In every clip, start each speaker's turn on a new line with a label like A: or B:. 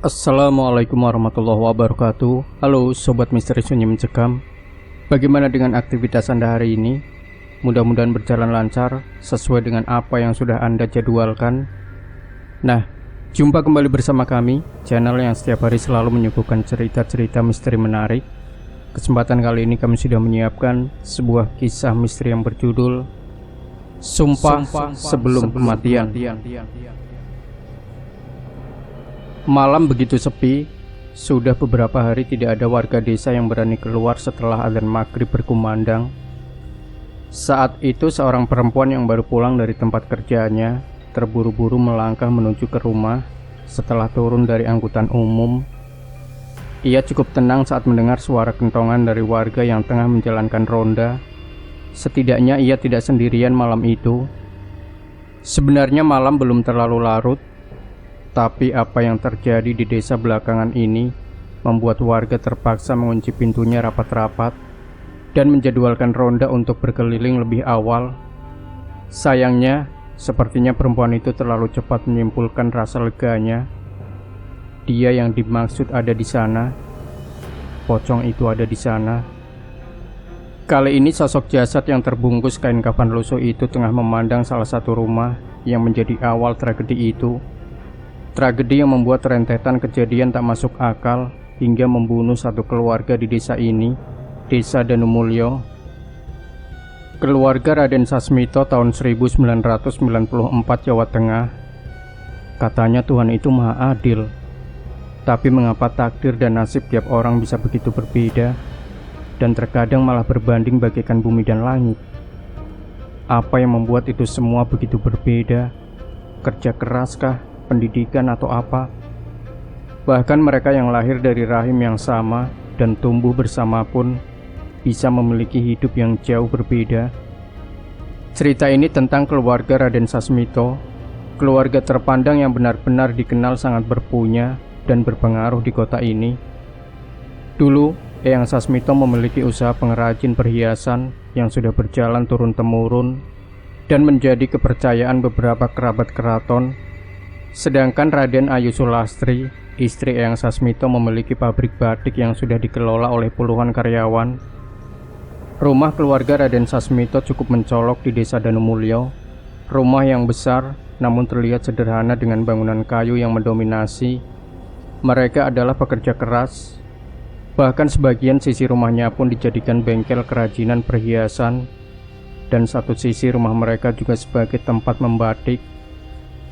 A: Assalamualaikum warahmatullahi wabarakatuh. Halo Sobat Misteri Sunyi Mencekam. Bagaimana dengan aktivitas Anda hari ini? Mudah-mudahan berjalan lancar sesuai dengan apa yang sudah Anda jadwalkan. Nah, jumpa kembali bersama kami, channel yang setiap hari selalu menyuguhkan cerita-cerita misteri menarik. Kesempatan kali ini kami sudah menyiapkan sebuah kisah misteri yang berjudul Sumpah Sebelum Kematian. Malam begitu sepi, sudah beberapa hari tidak ada warga desa yang berani keluar setelah adzan maghrib berkumandang. Saat itu seorang perempuan yang baru pulang dari tempat kerjanya terburu-buru melangkah menuju ke rumah setelah turun dari angkutan umum. Ia cukup tenang saat mendengar suara kentongan dari warga yang tengah menjalankan ronda. Setidaknya ia tidak sendirian malam itu. Sebenarnya malam belum terlalu larut, tapi apa yang terjadi di desa belakangan ini membuat warga terpaksa mengunci pintunya rapat-rapat dan menjadwalkan ronda untuk berkeliling lebih awal. Sayangnya, sepertinya perempuan itu terlalu cepat menyimpulkan rasa leganya. Dia yang dimaksud ada di sana, pocong itu ada di sana. Kali ini sosok jasad yang terbungkus kain kafan lusuh itu tengah memandang salah satu rumah yang menjadi awal tragedi itu. Tragedi yang membuat rentetan kejadian tak masuk akal hingga membunuh satu keluarga di desa ini, Desa Danumulyo. Keluarga Raden Sasmito tahun 1994 Jawa Tengah. Katanya Tuhan itu maha adil. Tapi mengapa takdir dan nasib tiap orang bisa begitu berbeda dan terkadang malah berbanding bagaikan bumi dan langit? Apa yang membuat itu semua begitu berbeda? Kerja keraskah? Pendidikan atau apa? Bahkan mereka yang lahir dari rahim yang sama dan tumbuh bersama pun bisa memiliki hidup yang jauh berbeda. Cerita ini tentang keluarga Raden Sasmito, keluarga terpandang yang benar-benar dikenal sangat berpunya dan berpengaruh di kota ini. Dulu, Eyang Sasmito memiliki usaha pengrajin perhiasan yang sudah berjalan turun-temurun dan menjadi kepercayaan beberapa kerabat keraton. Sedangkan Raden Ayu Sulastri, istri Eyang Sasmito, memiliki pabrik batik yang sudah dikelola oleh puluhan karyawan. Rumah keluarga Raden Sasmito cukup mencolok di Desa Danumulyo. Rumah yang besar namun terlihat sederhana dengan bangunan kayu yang mendominasi. Mereka adalah pekerja keras. Bahkan sebagian sisi rumahnya pun dijadikan bengkel kerajinan perhiasan. Dan satu sisi rumah mereka juga sebagai tempat membatik.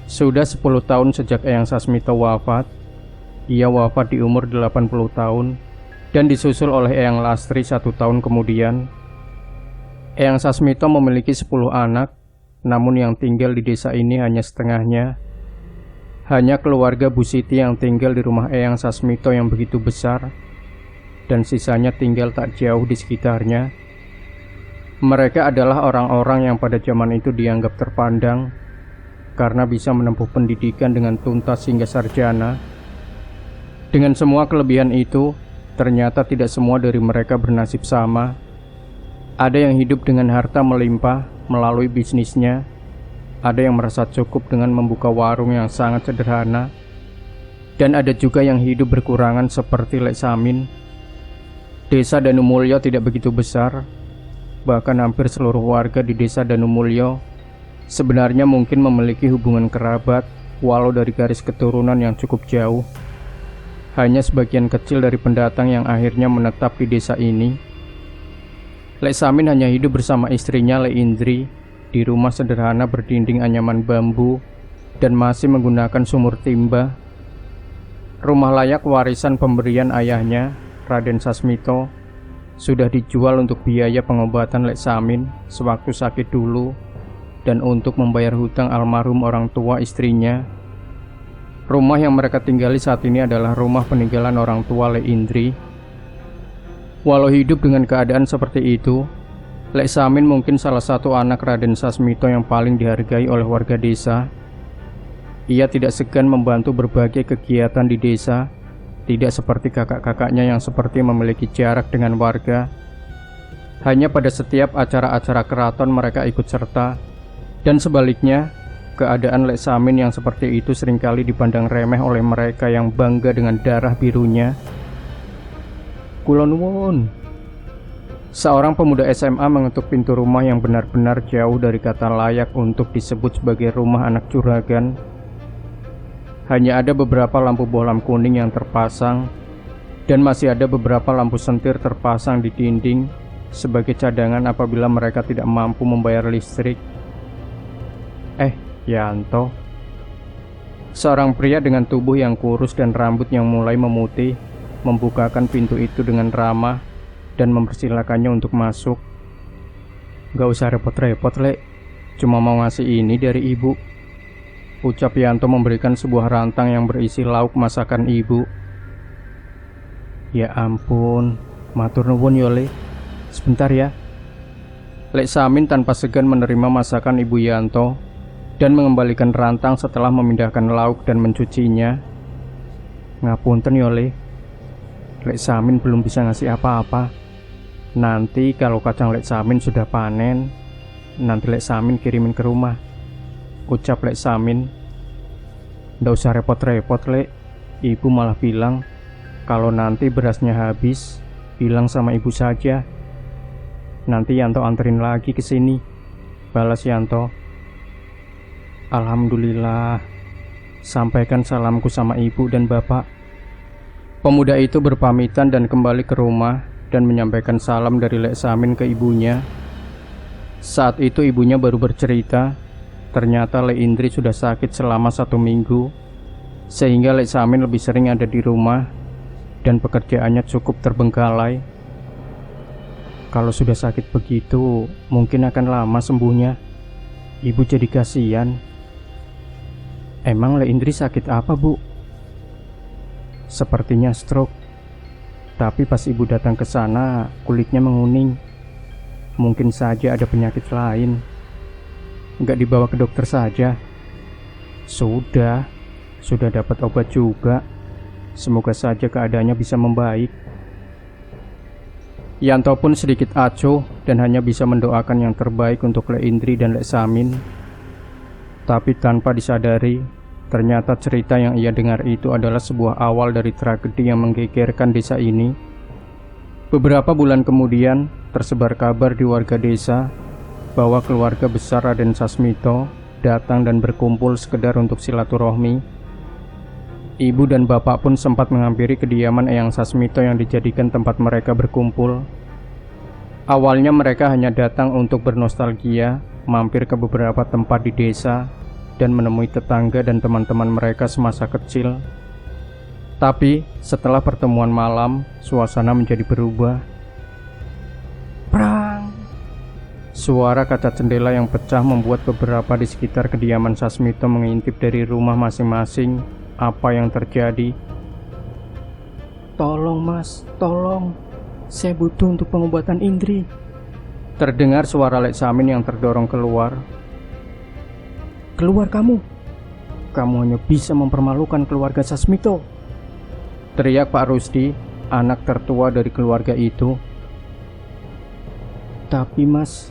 A: Sudah 10 tahun sejak Eyang Sasmito wafat. Ia wafat di umur 80 tahun dan disusul oleh Eyang Lastri 1 tahun kemudian. Eyang Sasmito memiliki 10 anak, namun yang tinggal di desa ini hanya setengahnya. Hanya keluarga Bu Siti yang tinggal di rumah Eyang Sasmito yang begitu besar, dan sisanya tinggal tak jauh di sekitarnya. Mereka adalah orang-orang yang pada zaman itu dianggap terpandang karena bisa menempuh pendidikan dengan tuntas hingga sarjana. Dengan semua kelebihan itu, ternyata tidak semua dari mereka bernasib sama. Ada yang hidup dengan harta melimpah melalui bisnisnya. Ada yang merasa cukup dengan membuka warung yang sangat sederhana. Dan ada juga yang hidup berkurangan seperti Lek Samin. Desa Danumulyo tidak begitu besar. Bahkan hampir seluruh warga di Desa Danumulyo sebenarnya mungkin memiliki hubungan kerabat, walau dari garis keturunan yang cukup jauh. Hanya sebagian kecil dari pendatang yang akhirnya menetap di desa ini. Lek Samin hanya hidup bersama istrinya Lek Indri di rumah sederhana berdinding anyaman bambu dan masih menggunakan sumur timba. Rumah layak warisan pemberian ayahnya, Raden Sasmito, sudah dijual untuk biaya pengobatan Lek Samin sewaktu sakit dulu dan untuk membayar hutang almarhum orang tua istrinya. Rumah yang mereka tinggali saat ini adalah rumah peninggalan orang tua Lek Indri. Walau hidup dengan keadaan seperti itu, Lek Samin mungkin salah satu anak Raden Sasmito yang paling dihargai oleh warga desa. Ia tidak segan membantu berbagai kegiatan di desa, tidak seperti kakak-kakaknya yang seperti memiliki jarak dengan warga. Hanya pada setiap acara-acara keraton mereka ikut serta. Dan sebaliknya, Keadaan Lek Samin yang seperti itu seringkali dipandang remeh oleh mereka yang bangga dengan darah birunya. Kula nuwun. Seorang pemuda SMA mengetuk pintu rumah yang benar-benar jauh dari kata layak untuk disebut sebagai rumah anak juragan. Hanya ada beberapa lampu bohlam kuning yang terpasang, dan masih ada beberapa lampu sentir terpasang di dinding sebagai cadangan apabila mereka tidak mampu membayar listrik. Yanto, seorang pria dengan tubuh yang kurus dan rambut yang mulai memutih, membukakan pintu itu dengan ramah dan mempersilakannya untuk masuk. "Gak usah repot-repot, Lek. Cuma mau ngasih ini dari ibu," ucap Yanto memberikan sebuah rantang yang berisi lauk masakan ibu. "Ya ampun, matur nuwun yo, Le. Sebentar ya." Lek Samin tanpa segan menerima masakan ibu Yanto dan mengembalikan rantang setelah memindahkan lauk dan mencucinya. "Ngapunten yo, Le. Lek Samin belum bisa ngasih apa-apa. Nanti kalau kacang Lek Samin sudah panen, nanti Lek Samin kirimin ke rumah," ucap Lek Samin. "Nggak usah repot-repot, Lek. Ibu malah bilang kalau nanti berasnya habis, bilang sama ibu saja. Nanti Yanto anterin lagi ke sini," balas Yanto. "Alhamdulillah. Sampaikan salamku sama ibu dan bapak." Pemuda itu berpamitan dan kembali ke rumah dan menyampaikan salam dari Lek Samin ke ibunya. Saat itu ibunya baru bercerita, ternyata Lek Indri sudah sakit selama 1 minggu, sehingga Lek Samin lebih sering ada di rumah dan pekerjaannya cukup terbengkalai. Kalau sudah sakit begitu, mungkin akan lama sembuhnya. Ibu jadi kasihan. "Emang Lek Indri sakit apa, Bu?" "Sepertinya stroke. Tapi pas ibu datang ke sana, kulitnya menguning. Mungkin saja ada penyakit lain. Nggak dibawa ke dokter saja?" Sudah dapat obat juga. Semoga saja keadaannya bisa membaik." Yanto pun sedikit acuh dan hanya bisa mendoakan yang terbaik untuk Lek Indri dan Lek Samin. Tapi tanpa disadari, ternyata cerita yang ia dengar itu adalah sebuah awal dari tragedi yang menggegerkan desa ini. Beberapa bulan kemudian, tersebar kabar di warga desa bahwa keluarga besar Raden Sasmito datang dan berkumpul sekedar untuk silaturahmi. Ibu dan bapak pun sempat menghampiri kediaman Eyang Sasmito yang dijadikan tempat mereka berkumpul. Awalnya mereka hanya datang untuk bernostalgia, mampir ke beberapa tempat di desa, dan menemui tetangga dan teman-teman mereka semasa kecil. Tapi setelah pertemuan malam, suasana menjadi berubah. Prang! Suara kaca jendela yang pecah membuat beberapa di sekitar kediaman Sasmito mengintip dari rumah masing-masing apa yang terjadi. "Tolong Mas, tolong. Saya butuh untuk pengobatan Indri." Terdengar suara Lek Samin yang terdorong keluar. "Keluar kamu. Kamu hanya bisa mempermalukan keluarga Sasmito," teriak Pak Rusdi, anak tertua dari keluarga itu. "Tapi Mas,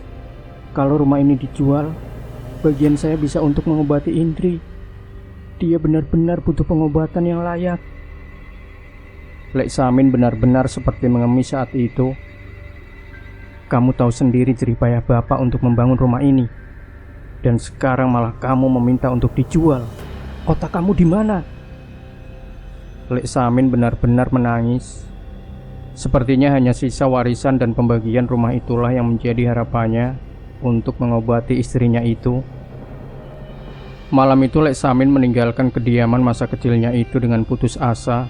A: kalau rumah ini dijual, bagian saya bisa untuk mengobati Indri. Dia benar-benar butuh pengobatan yang layak." Lek Samin benar-benar seperti mengemis saat itu. "Kamu tahu sendiri jerih payah Bapak untuk membangun rumah ini. Dan sekarang malah kamu meminta untuk dijual. Otak kamu di mana?" Lek Samin benar-benar menangis. Sepertinya hanya sisa warisan dan pembagian rumah itulah yang menjadi harapannya untuk mengobati istrinya itu. Malam itu Lek Samin meninggalkan kediaman masa kecilnya itu dengan putus asa.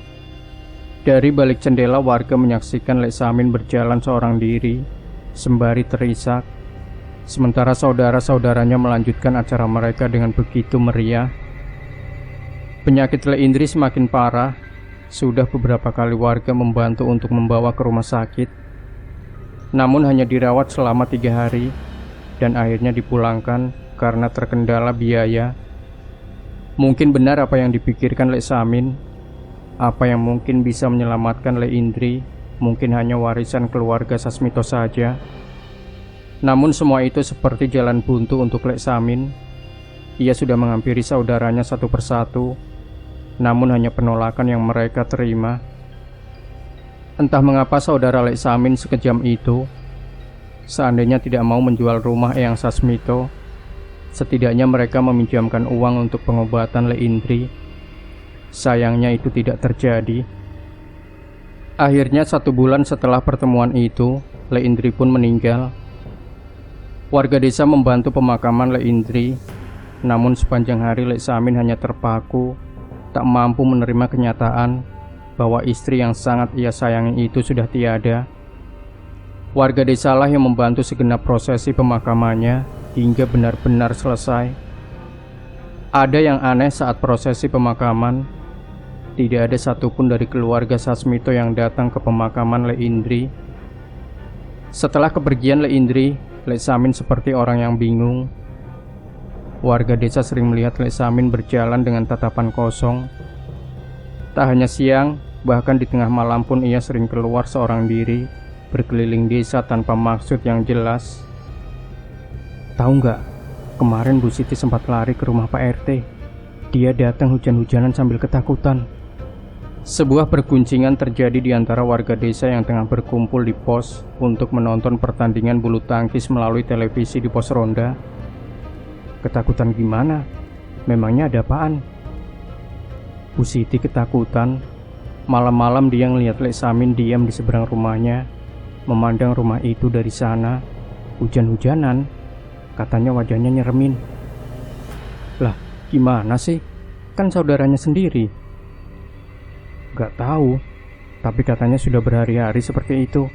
A: Dari balik jendela warga menyaksikan Lek Samin berjalan seorang diri, sembari terisak. Sementara saudara-saudaranya melanjutkan acara mereka dengan begitu meriah. Penyakit Lek Indri semakin parah. Sudah beberapa kali warga membantu untuk membawa ke rumah sakit, namun hanya dirawat selama 3 hari dan akhirnya dipulangkan karena terkendala biaya. Mungkin benar apa yang dipikirkan Lek Samin. Apa yang mungkin bisa menyelamatkan Lek Indri mungkin hanya warisan keluarga Sasmito saja. Namun semua itu seperti jalan buntu untuk Lek Samin. ia sudah menghampiri saudaranya satu persatu, namun hanya penolakan yang mereka terima. Entah mengapa saudara Lek Samin sekejam itu. Seandainya tidak mau menjual rumah Eyang Sasmito, setidaknya mereka meminjamkan uang untuk pengobatan Lek Indri. Sayangnya itu tidak terjadi. Akhirnya 1 bulan setelah pertemuan itu, Lek Indri pun meninggal. Warga desa membantu pemakaman Lek Indri, namun sepanjang hari Lek Samin hanya terpaku, tak mampu menerima kenyataan bahwa istri yang sangat ia sayangi itu sudah tiada. Warga desalah yang membantu segenap prosesi pemakamannya hingga benar-benar selesai. Ada yang aneh saat prosesi pemakaman, tidak ada satupun dari keluarga Sasmito yang datang ke pemakaman Lek Indri. Setelah kepergian Lek Indri, Lek Samin seperti orang yang bingung. Warga desa sering melihat Lek Samin berjalan dengan tatapan kosong. Tak hanya siang, bahkan di tengah malam pun ia sering keluar seorang diri, berkeliling desa tanpa maksud yang jelas. Tahu nggak, kemarin Bu Siti sempat lari ke rumah Pak RT. Dia datang hujan-hujanan sambil ketakutan. Sebuah perguncingan terjadi di antara warga desa yang tengah berkumpul di pos untuk menonton pertandingan bulu tangkis melalui televisi di pos ronda. Ketakutan gimana? Memangnya ada apaan? Bu Siti ketakutan. Malam-malam dia ngeliat Lek Samin diam di seberang rumahnya, memandang rumah itu dari sana. Hujan-hujanan, katanya wajahnya nyeremin. Lah, gimana sih? Kan saudaranya sendiri. Gak tahu, tapi katanya sudah berhari-hari seperti itu.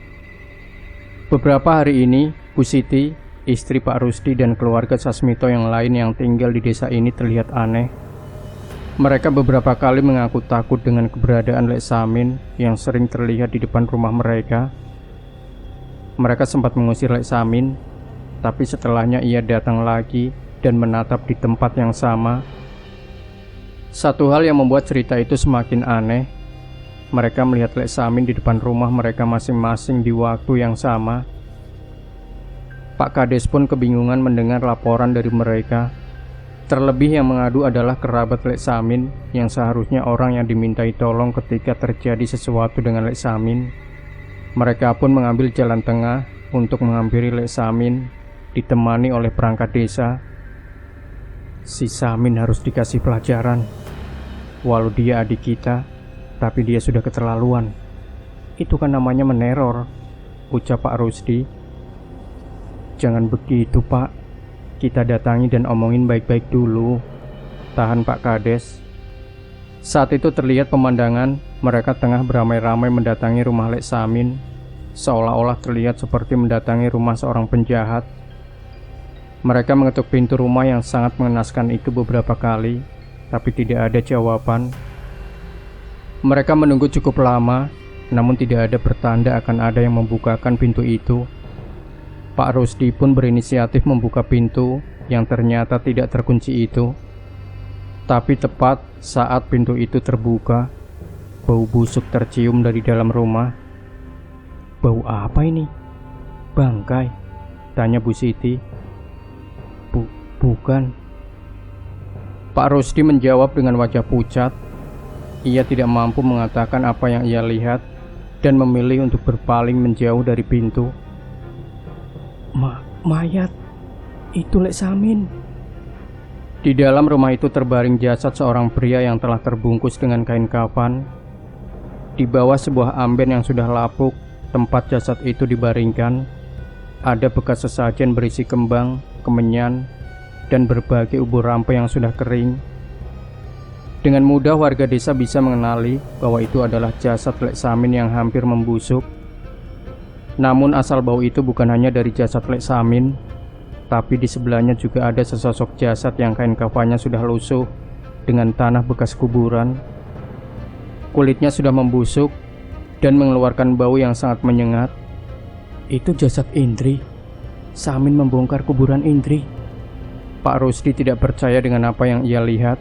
A: Beberapa hari ini, Bu Siti, istri Pak Rusdi dan keluarga Sasmito yang lain yang tinggal di desa ini terlihat aneh. Mereka beberapa kali mengaku takut dengan keberadaan Lek Samin yang sering terlihat di depan rumah mereka. Mereka sempat mengusir Lek Samin, tapi setelahnya ia datang lagi dan menatap di tempat yang sama. Satu hal yang membuat cerita itu semakin aneh, mereka melihat Lek Samin di depan rumah mereka masing-masing di waktu yang sama. Pak Kades pun kebingungan mendengar laporan dari mereka. Terlebih yang mengadu adalah kerabat Lek Samin yang seharusnya orang yang dimintai tolong ketika terjadi sesuatu dengan Lek Samin. Mereka pun mengambil jalan tengah untuk menghampiri Lek Samin, ditemani oleh perangkat desa. Si Samin harus dikasih pelajaran. Walau dia adik kita, tapi dia sudah keterlaluan. Itu kan namanya meneror, ucap Pak Rusdi. Jangan begitu, Pak. Kita datangi dan omongin baik-baik dulu, tahan Pak Kades. Saat itu terlihat pemandangan mereka tengah beramai-ramai mendatangi rumah Lek Samin, seolah-olah terlihat seperti mendatangi rumah seorang penjahat. Mereka mengetuk pintu rumah yang sangat mengenaskan itu beberapa kali, tapi tidak ada jawaban. Mereka menunggu cukup lama, namun tidak ada pertanda akan ada yang membukakan pintu itu. Pak Rusdi pun berinisiatif membuka pintu yang ternyata tidak terkunci itu. Tapi tepat saat pintu itu terbuka, bau busuk tercium dari dalam rumah. Bau apa ini? Bangkai, tanya Bu Siti. Bukan. Pak Rusdi menjawab dengan wajah pucat. Ia tidak mampu mengatakan apa yang ia lihat dan memilih untuk berpaling menjauh dari pintu. Mayat, itu Lek Samin. Di dalam rumah itu terbaring jasad seorang pria yang telah terbungkus dengan kain kafan. Di bawah sebuah amben yang sudah lapuk, tempat jasad itu dibaringkan, ada bekas sesajen berisi kembang, kemenyan, dan berbagai ubur rampe yang sudah kering. Dengan mudah warga desa bisa mengenali bahwa itu adalah jasad Lek Samin yang hampir membusuk. Namun asal bau itu bukan hanya dari jasad Lek Samin, tapi di sebelahnya juga ada sesosok jasad yang kain kafannya sudah lusuh dengan tanah bekas kuburan. Kulitnya sudah membusuk dan mengeluarkan bau yang sangat menyengat. Itu jasad Indri. Samin membongkar kuburan Indri. Pak Rusdi tidak percaya dengan apa yang ia lihat.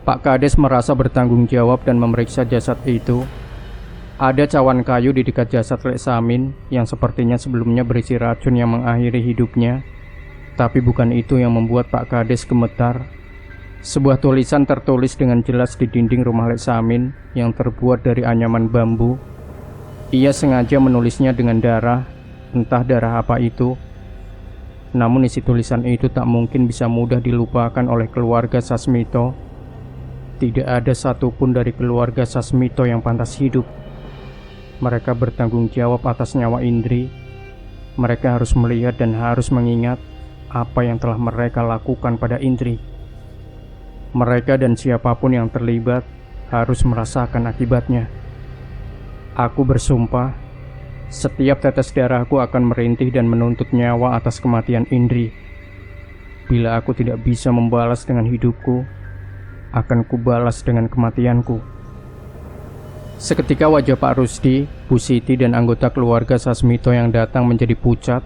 A: Pak Kades merasa bertanggung jawab dan memeriksa jasad itu. Ada cawan kayu di dekat jasad Lek Samin yang sepertinya sebelumnya berisi racun yang mengakhiri hidupnya. Tapi bukan itu yang membuat Pak Kades gemetar. Sebuah tulisan tertulis dengan jelas di dinding rumah Lek Samin yang terbuat dari anyaman bambu. Ia sengaja menulisnya dengan darah, entah darah apa itu. Namun isi tulisan itu tak mungkin bisa mudah dilupakan oleh keluarga Sasmito. Tidak ada satupun dari keluarga Sasmito yang pantas hidup. Mereka bertanggung jawab atas nyawa Indri. Mereka harus melihat dan harus mengingat apa yang telah mereka lakukan pada Indri. Mereka dan siapapun yang terlibat harus merasakan akibatnya. Aku bersumpah, setiap tetes darahku akan merintih dan menuntut nyawa atas kematian Indri. Bila aku tidak bisa membalas dengan hidupku, akan kubalas dengan kematianku. Seketika wajah Pak Rusdi, Bu Siti dan anggota keluarga Sasmito yang datang menjadi pucat.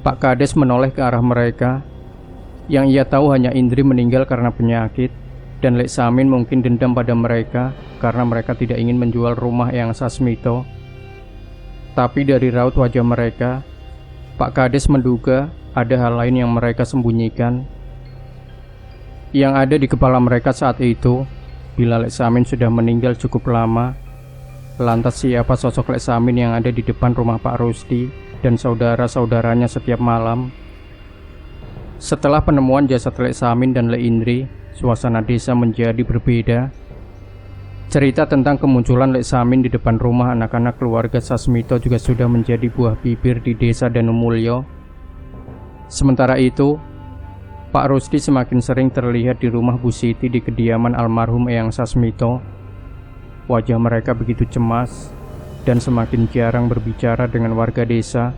A: Pak Kades menoleh ke arah mereka. Yang ia tahu hanya Indri meninggal karena penyakit, dan Lek Samin mungkin dendam pada mereka karena mereka tidak ingin menjual rumah Eyang Sasmito. Tapi dari raut wajah mereka, Pak Kades menduga ada hal lain yang mereka sembunyikan. Yang ada di kepala mereka saat itu, bila Lek Samin sudah meninggal cukup lama, lantas siapa sosok Lek Samin yang ada di depan rumah Pak Rusdi dan saudara-saudaranya setiap malam? Setelah penemuan jasad Lek Samin dan Lek Indri, suasana desa menjadi berbeda. Cerita tentang kemunculan Lek Samin di depan rumah anak-anak keluarga Sasmito juga sudah menjadi buah bibir di desa Danumulyo. Sementara itu, Pak Rusdi semakin sering terlihat di rumah Bu Siti di kediaman almarhum Eyang Sasmito. Wajah mereka begitu cemas dan semakin jarang berbicara dengan warga desa.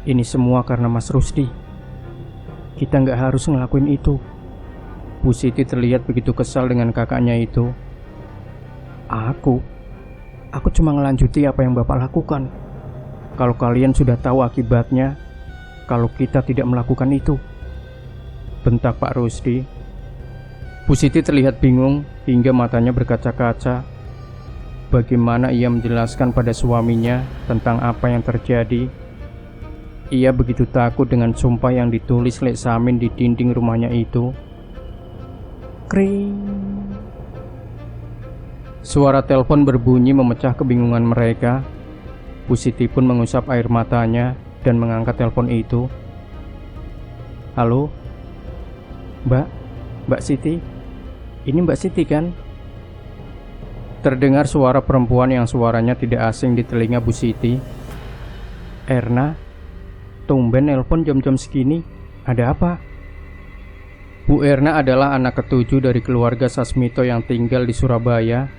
A: Ini semua karena Mas Rusdi. Kita nggak harus ngelakuin itu. Bu Siti terlihat begitu kesal dengan kakaknya itu. Aku cuma ngelanjuti apa yang Bapak lakukan. Kalau kalian sudah tahu akibatnya, kalau kita tidak melakukan itu, bentak Pak Rusdi. Bu Siti terlihat bingung hingga matanya berkaca-kaca. Bagaimana ia menjelaskan pada suaminya tentang apa yang terjadi? Ia begitu takut dengan sumpah yang ditulis Lek Samin di dinding rumahnya itu. Kring. Suara telepon berbunyi memecah kebingungan mereka. Bu Siti pun mengusap air matanya dan mengangkat telepon itu. Halo? Mbak Siti? Ini Mbak Siti kan? Terdengar suara perempuan yang suaranya tidak asing di telinga Bu Siti. Erna? Tumben nelpon jam-jam segini, ada apa? Bu Erna adalah anak ketujuh dari keluarga Sasmito yang tinggal di Surabaya.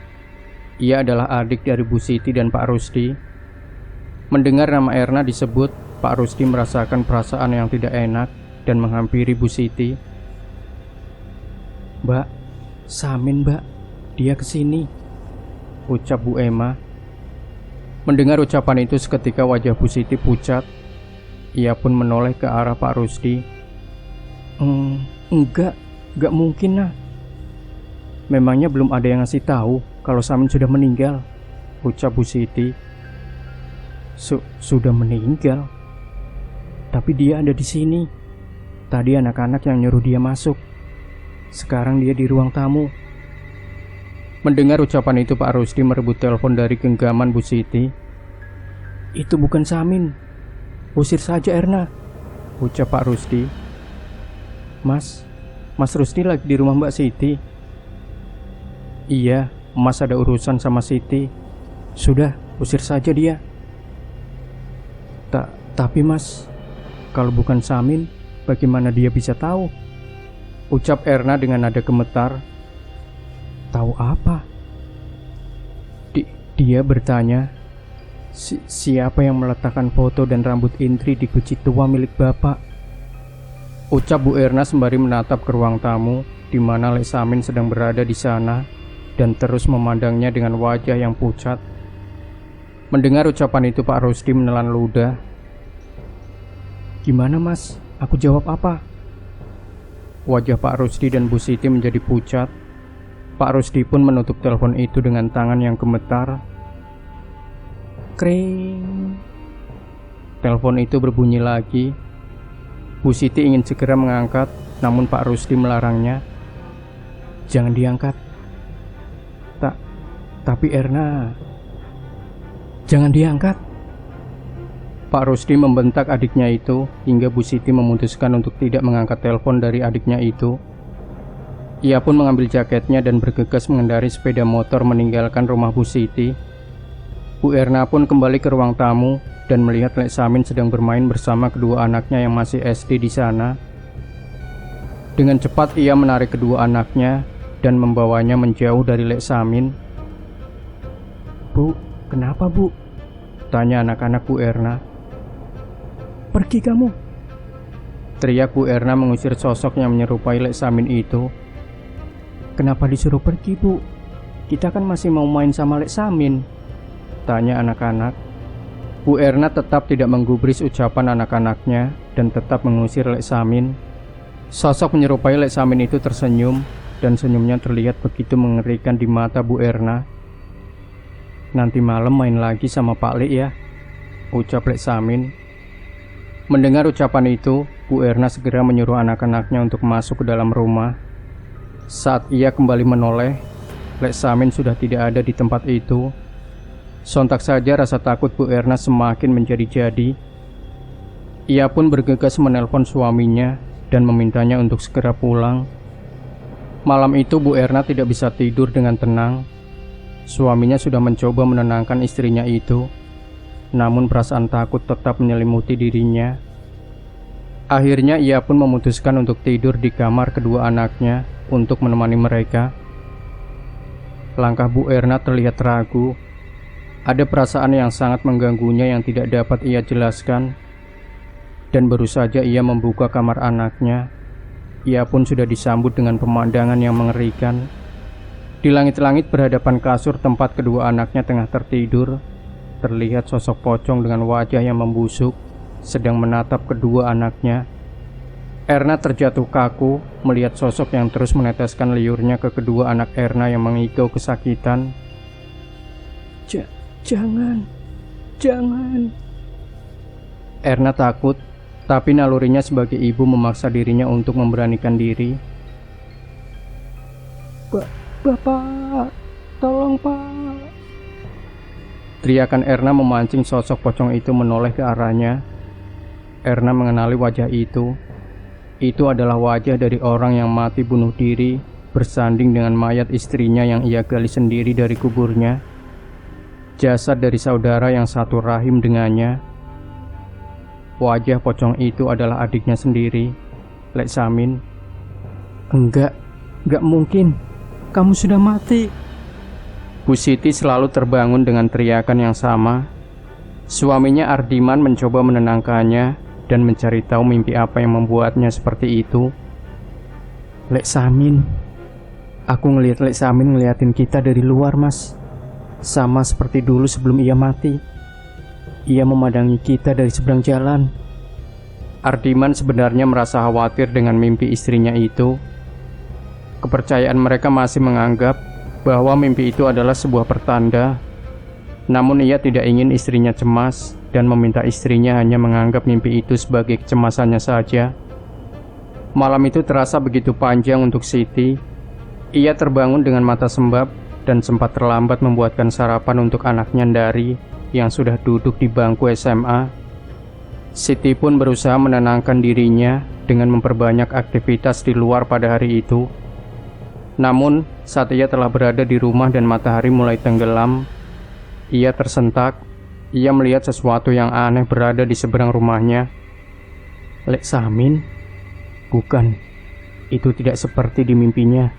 A: Ia adalah adik dari Bu Siti dan Pak Rusdi. Mendengar nama Erna disebut, Pak Rusdi merasakan perasaan yang tidak enak dan menghampiri Bu Siti. Mbak, Samin Mbak, dia kesini, ucap Bu Emma. Mendengar ucapan itu seketika wajah Bu Siti pucat. Ia pun menoleh ke arah Pak Rusdi. Enggak mungkin nah. Memangnya belum ada yang ngasih tahu kalau Samin sudah meninggal, ucap Bu Siti. Sudah meninggal? Tapi dia ada di sini. Tadi anak-anak yang nyuruh dia masuk. Sekarang dia di ruang tamu. Mendengar ucapan itu Pak Rusdi merebut telepon dari genggaman Bu Siti. Itu bukan Samin. Usir saja Erna, ucap Pak Rusdi. Mas Rusdi lagi di rumah Mbak Siti. Iya, Mas ada urusan sama Siti. Sudah, usir saja dia. Tapi Mas, kalau bukan Samin, bagaimana dia bisa tahu? Ucap Erna dengan nada gemetar. Tahu apa? Dia bertanya, siapa yang meletakkan foto dan rambut Indri di guci tua milik Bapak? Ucap Bu Erna sembari menatap ke ruang tamu di mana Lek Samin sedang berada di sana dan terus memandangnya dengan wajah yang pucat. Mendengar ucapan itu Pak Rusdi menelan ludah. Gimana Mas? Aku jawab apa? Wajah Pak Rusdi dan Bu Siti menjadi pucat. Pak Rusdi pun menutup telepon itu dengan tangan yang gemetar. Kring. Telepon itu berbunyi lagi. Bu Siti ingin segera mengangkat, namun Pak Rusdi melarangnya. "Jangan diangkat." Tapi Erna, jangan diangkat." Pak Rusdi membentak adiknya itu hingga Bu Siti memutuskan untuk tidak mengangkat telepon dari adiknya itu. Ia pun mengambil jaketnya dan bergegas mengendari sepeda motor meninggalkan rumah Bu Siti. Bu Erna pun kembali ke ruang tamu dan melihat Lek Samin sedang bermain bersama kedua anaknya yang masih SD di sana. Dengan cepat ia menarik kedua anaknya dan membawanya menjauh dari Lek Samin. "Bu, kenapa Bu?" tanya anak-anak Bu Erna. "Pergi kamu!" teriak Bu Erna mengusir sosok yang menyerupai Lek Samin itu. "Kenapa disuruh pergi, Bu? Kita kan masih mau main sama Lek Samin," tanya anak-anak. Bu Erna tetap tidak menggubris ucapan anak-anaknya dan tetap mengusir Lek Samin. Sosok menyerupai Lek Samin itu tersenyum dan senyumnya terlihat begitu mengerikan di mata Bu Erna. "Nanti malam main lagi sama Pak Lek ya," ucap Lek Samin. Mendengar ucapan itu, Bu Erna segera menyuruh anak-anaknya untuk masuk ke dalam rumah. Saat ia kembali menoleh, Lek Samin sudah tidak ada di tempat itu. Sontak saja rasa takut Bu Erna semakin menjadi-jadi. Ia pun bergegas menelpon suaminya dan memintanya untuk segera pulang. Malam itu Bu Erna tidak bisa tidur dengan tenang. Suaminya sudah mencoba menenangkan istrinya itu, namun perasaan takut tetap menyelimuti dirinya. Akhirnya ia pun memutuskan untuk tidur di kamar kedua anaknya untuk menemani mereka. Langkah Bu Erna terlihat ragu. Ada perasaan yang sangat mengganggunya yang tidak dapat ia jelaskan. Dan baru saja ia membuka kamar anaknya, ia pun sudah disambut dengan pemandangan yang mengerikan. Di langit-langit berhadapan kasur tempat kedua anaknya tengah tertidur, terlihat sosok pocong dengan wajah yang membusuk sedang menatap kedua anaknya. Erna terjatuh kaku melihat sosok yang terus meneteskan liurnya ke kedua anak Erna yang mengigau kesakitan. Jangan. Erna takut, tapi nalurinya sebagai ibu memaksa dirinya untuk memberanikan diri. Bapak, tolong Pak. Teriakan Erna memancing sosok pocong itu menoleh ke arahnya. Erna mengenali wajah itu. Itu adalah wajah dari orang yang mati bunuh diri bersanding dengan mayat istrinya yang ia gali sendiri dari kuburnya. Jasad dari saudara yang satu rahim dengannya. Wajah pocong itu adalah adiknya sendiri, Lek Samin. Enggak mungkin. Kamu sudah mati. Bu Siti selalu terbangun dengan teriakan yang sama. Suaminya Ardiman mencoba menenangkannya dan mencari tahu mimpi apa yang membuatnya seperti itu. Lek Samin. Aku ngelihat Lek Samin ngeliatin kita dari luar, Mas. Sama seperti dulu sebelum ia mati. Ia memandangi kita dari seberang jalan. Ardiman sebenarnya merasa khawatir dengan mimpi istrinya itu. Kepercayaan mereka masih menganggap bahwa mimpi itu adalah sebuah pertanda. Namun ia tidak ingin istrinya cemas dan meminta istrinya hanya menganggap mimpi itu sebagai kecemasannya saja. Malam itu terasa begitu panjang untuk Siti. Ia terbangun dengan mata sembab dan sempat terlambat membuatkan sarapan untuk anaknya Ndari yang sudah duduk di bangku SMA. Siti pun berusaha menenangkan dirinya dengan memperbanyak aktivitas di luar pada hari itu. Namun, saat ia telah berada di rumah dan matahari mulai tenggelam, ia tersentak. Ia melihat sesuatu yang aneh berada di seberang rumahnya. Lek Samin? Bukan, itu tidak seperti di mimpinya.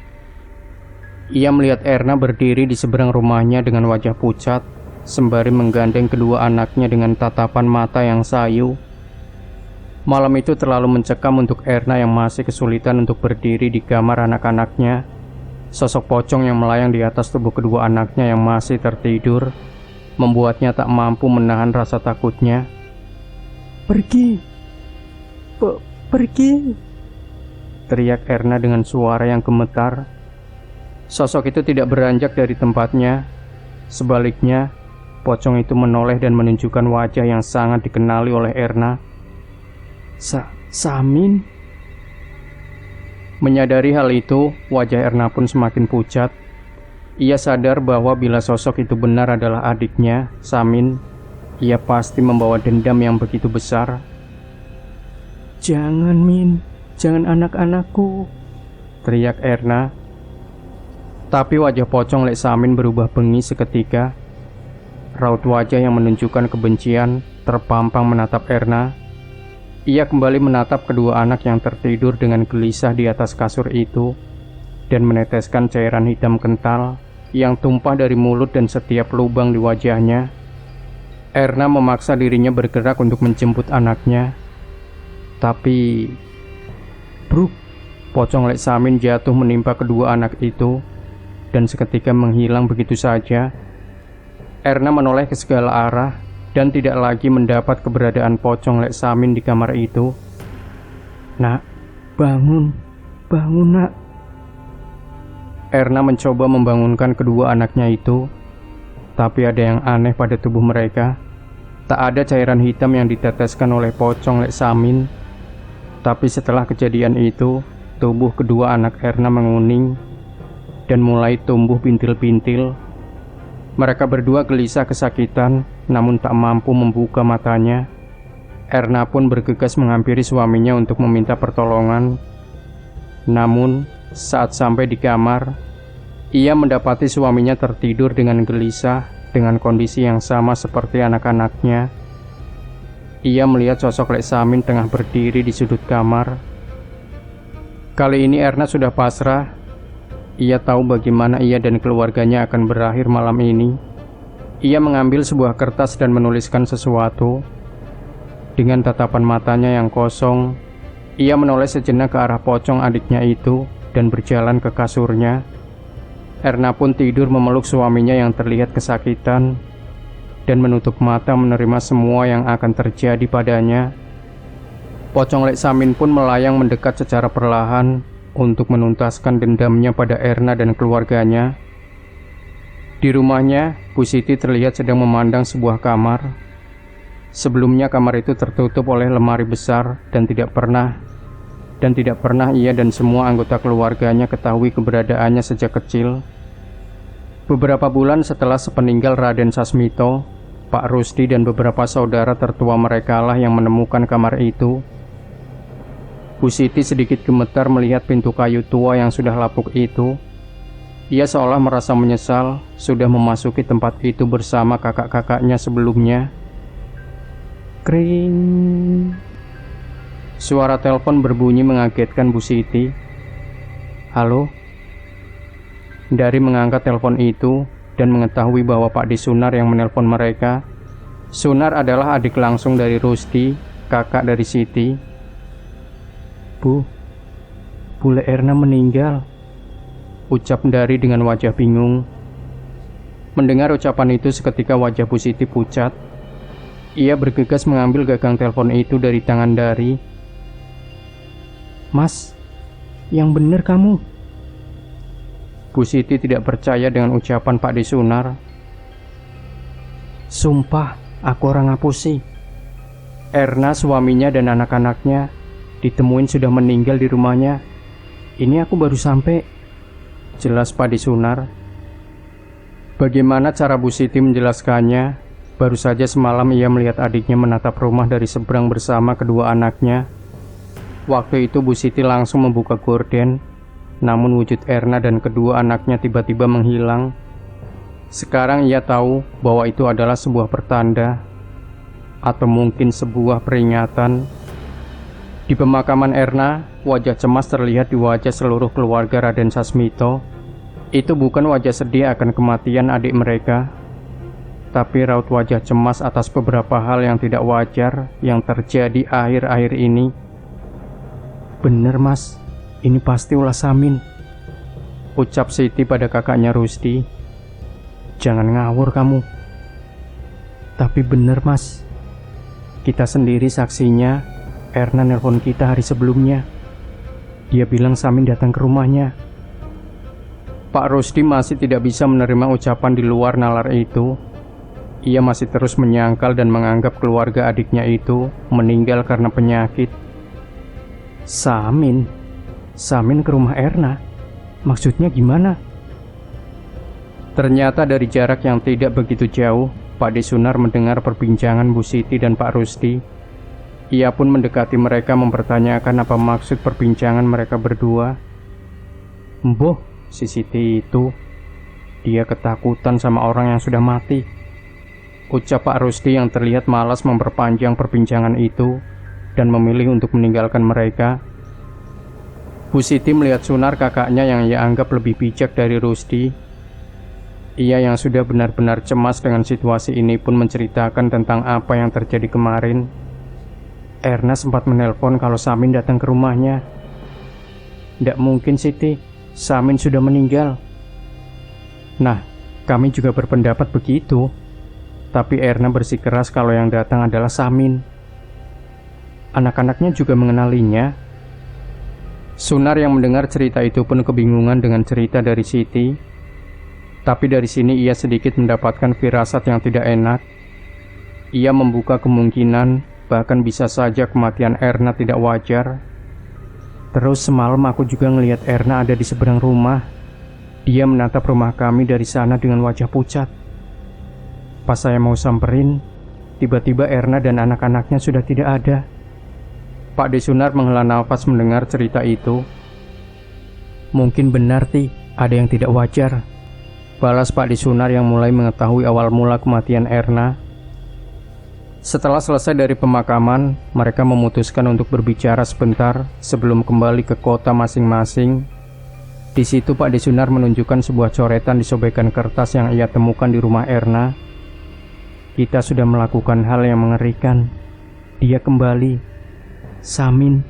A: Ia melihat Erna berdiri di seberang rumahnya dengan wajah pucat, sembari menggandeng kedua anaknya dengan tatapan mata yang sayu. Malam itu terlalu mencekam untuk Erna yang masih kesulitan untuk berdiri di kamar anak-anaknya. Sosok pocong yang melayang di atas tubuh kedua anaknya yang masih tertidur membuatnya tak mampu menahan rasa takutnya. Pergi, teriak Erna dengan suara yang gemetar. Sosok itu tidak beranjak dari tempatnya. Sebaliknya, pocong itu menoleh dan menunjukkan wajah yang sangat dikenali oleh Erna. Samin? Menyadari hal itu, wajah Erna pun semakin pucat. Ia sadar bahwa bila sosok itu benar adalah adiknya, Samin, ia pasti membawa dendam yang begitu besar. "Jangan, Min, jangan anak-anakku," teriak Erna. Tapi wajah pocong Lek Samin berubah bengis seketika. Raut wajah yang menunjukkan kebencian terpampang menatap Erna. Ia kembali menatap kedua anak yang tertidur dengan gelisah di atas kasur itu dan meneteskan cairan hitam kental yang tumpah dari mulut dan setiap lubang di wajahnya. Erna memaksa dirinya bergerak untuk menjemput anaknya. Tapi bruk, pocong Lek Samin jatuh menimpa kedua anak itu dan seketika menghilang begitu saja. Erna menoleh ke segala arah dan tidak lagi mendapat keberadaan pocong Lek Samin di kamar itu. "Nak, bangun, bangun nak." Erna mencoba membangunkan kedua anaknya itu, tapi ada yang aneh pada tubuh mereka. Tak ada cairan hitam yang diteteskan oleh pocong Lek Samin. Tapi setelah kejadian itu, tubuh kedua anak Erna menguning dan mulai tumbuh bintil-bintil. Mereka berdua gelisah kesakitan, namun tak mampu membuka matanya. Erna pun bergegas menghampiri suaminya untuk meminta pertolongan. Namun, saat sampai di kamar, ia mendapati suaminya tertidur dengan gelisah dengan kondisi yang sama seperti anak-anaknya. Ia melihat sosok Lek Samin tengah berdiri di sudut kamar. Kali ini Erna sudah pasrah. Ia tahu bagaimana ia dan keluarganya akan berakhir malam ini. Ia mengambil sebuah kertas dan menuliskan sesuatu. Dengan tatapan matanya yang kosong, ia menoleh sejenak ke arah pocong adiknya itu dan berjalan ke kasurnya. Erna pun tidur memeluk suaminya yang terlihat kesakitan dan menutup mata menerima semua yang akan terjadi padanya. Pocong Lek Samin pun melayang mendekat secara perlahan untuk menuntaskan dendamnya pada Erna dan keluarganya. Di rumahnya, Bu Siti terlihat sedang memandang sebuah kamar. Sebelumnya kamar itu tertutup oleh lemari besar dan tidak pernah ia dan semua anggota keluarganya ketahui keberadaannya sejak kecil. Beberapa bulan setelah sepeninggal Raden Sasmito, Pak Rusdi dan beberapa saudara tertua mereka lah yang menemukan kamar itu. Bu Siti sedikit gemetar melihat pintu kayu tua yang sudah lapuk itu. Ia seolah merasa menyesal sudah memasuki tempat itu bersama kakak-kakaknya sebelumnya. Kring. Suara telepon berbunyi mengagetkan Bu Siti. "Halo?" Dari mengangkat telepon itu dan mengetahui bahwa Pak Di Sunar yang menelpon mereka. Sunar adalah adik langsung dari Rusdi, kakak dari Siti. Bu Lek Erna meninggal," ucap Dari dengan wajah bingung. Mendengar ucapan itu seketika wajah Bu Siti pucat. Ia bergegas mengambil gagang telepon itu dari tangan Dari. "Mas, yang bener kamu?" Bu Siti tidak percaya dengan ucapan Pak Di Sunar. "Sumpah, aku orang ngapusi. Erna, suaminya dan anak-anaknya ditemuin sudah meninggal di rumahnya. Ini aku baru sampai," jelas Pak Di Sunar. Bagaimana cara Bu Siti menjelaskannya? Baru saja semalam ia melihat adiknya menatap rumah dari seberang bersama kedua anaknya. Waktu itu Bu Siti langsung membuka gorden, namun wujud Erna dan kedua anaknya tiba-tiba menghilang. Sekarang ia tahu bahwa itu adalah sebuah pertanda, atau mungkin sebuah peringatan. Di pemakaman Erna, wajah cemas terlihat di wajah seluruh keluarga Raden Sasmito. Itu bukan wajah sedih akan kematian adik mereka, tapi raut wajah cemas atas beberapa hal yang tidak wajar yang terjadi akhir-akhir ini. "Bener mas, ini pasti ulah Samin," ucap Siti pada kakaknya Rusdi. "Jangan ngawur kamu." "Tapi bener mas, kita sendiri saksinya. Erna nelpon kita hari sebelumnya. Dia bilang Samin datang ke rumahnya." Pak Rusdi masih tidak bisa menerima ucapan di luar nalar itu. Ia masih terus menyangkal dan menganggap keluarga adiknya itu meninggal karena penyakit. Samin? Samin ke rumah Erna? Maksudnya gimana? Ternyata dari jarak yang tidak begitu jauh, Pak De Sunar mendengar perbincangan Bu Siti dan Pak Rusdi. Ia pun mendekati mereka mempertanyakan apa maksud perbincangan mereka berdua. Mboh, si Siti itu, dia ketakutan sama orang yang sudah mati, ucap Pak Rusdi yang terlihat malas memperpanjang perbincangan itu dan memilih untuk meninggalkan mereka. Bu Siti melihat Sunar, kakaknya yang ia anggap lebih bijak dari Rusdi. Ia yang sudah benar-benar cemas dengan situasi ini pun menceritakan tentang apa yang terjadi kemarin. Erna sempat menelpon kalau Samin datang ke rumahnya. Tidak mungkin Siti, Samin sudah meninggal. Nah, kami juga berpendapat begitu. Tapi Erna bersikeras kalau yang datang adalah Samin. Anak-anaknya juga mengenalinya. Sunar yang mendengar cerita itu pun kebingungan dengan cerita dari Siti. Tapi dari sini ia sedikit mendapatkan firasat yang tidak enak. Ia membuka kemungkinan bahkan bisa saja kematian Erna tidak wajar. Terus semalam aku juga ngelihat Erna ada di seberang rumah. Dia menatap rumah kami dari sana dengan wajah pucat. Pas saya mau samperin, tiba-tiba Erna dan anak-anaknya sudah tidak ada. Pak De Sunar menghela nafas mendengar cerita itu. Mungkin benar Ti, ada yang tidak wajar, balas Pak De Sunar yang mulai mengetahui awal mula kematian Erna. Setelah selesai dari pemakaman, mereka memutuskan untuk berbicara sebentar sebelum kembali ke kota masing-masing. Di situ Pak De Sunar menunjukkan sebuah coretan di sobekan kertas yang ia temukan di rumah Erna. Kita sudah melakukan hal yang mengerikan. Dia kembali. Samin.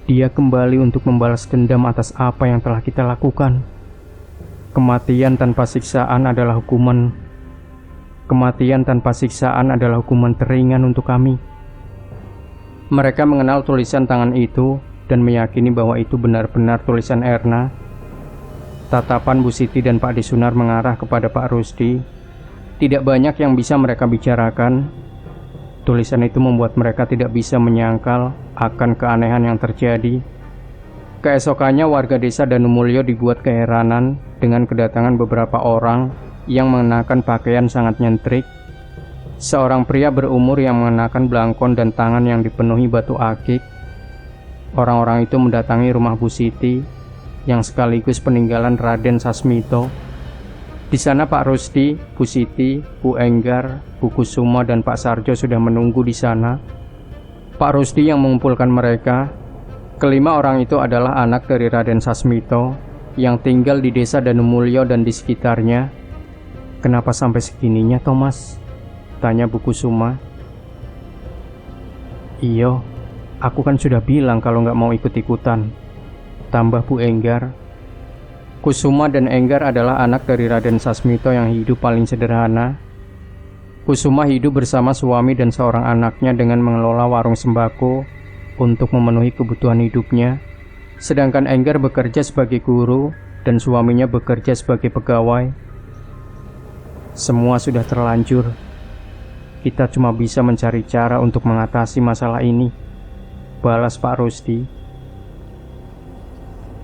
A: Dia kembali untuk membalas dendam atas apa yang telah kita lakukan. Kematian tanpa siksaan adalah hukuman. Kematian tanpa siksaan adalah hukuman teringan untuk kami. Mereka mengenal tulisan tangan itu dan meyakini bahwa itu benar-benar tulisan Erna. Tatapan Bu Siti dan Pak De Sunar mengarah kepada Pak Rusdi. Tidak banyak yang bisa mereka bicarakan. Tulisan itu membuat mereka tidak bisa menyangkal akan keanehan yang terjadi. Keesokannya warga desa Danumulyo dibuat keheranan dengan kedatangan beberapa orang yang mengenakan pakaian sangat nyentrik. Seorang pria berumur yang mengenakan belangkon dan tangan yang dipenuhi batu akik. Orang-orang itu mendatangi rumah Bu Siti yang sekaligus peninggalan Raden Sasmito. Di sana Pak Rusdi, Bu Siti, Bu Enggar, Bu Kusuma dan Pak Sarjo sudah menunggu di sana. Pak Rusdi yang mengumpulkan mereka. Kelima orang itu adalah anak dari Raden Sasmito yang tinggal di desa Danumulyo dan di sekitarnya. Kenapa sampai segininya, Thomas? Tanya Bu Kusuma. Iyo, aku kan sudah bilang kalau nggak mau ikut-ikutan, tambah Bu Enggar. Kusuma dan Enggar adalah anak dari Raden Sasmito yang hidup paling sederhana. Kusuma hidup bersama suami dan seorang anaknya dengan mengelola warung sembako untuk memenuhi kebutuhan hidupnya. Sedangkan Enggar bekerja sebagai guru dan suaminya bekerja sebagai pegawai. Semua sudah terlanjur. Kita cuma bisa mencari cara untuk mengatasi masalah ini, balas Pak Rusdi.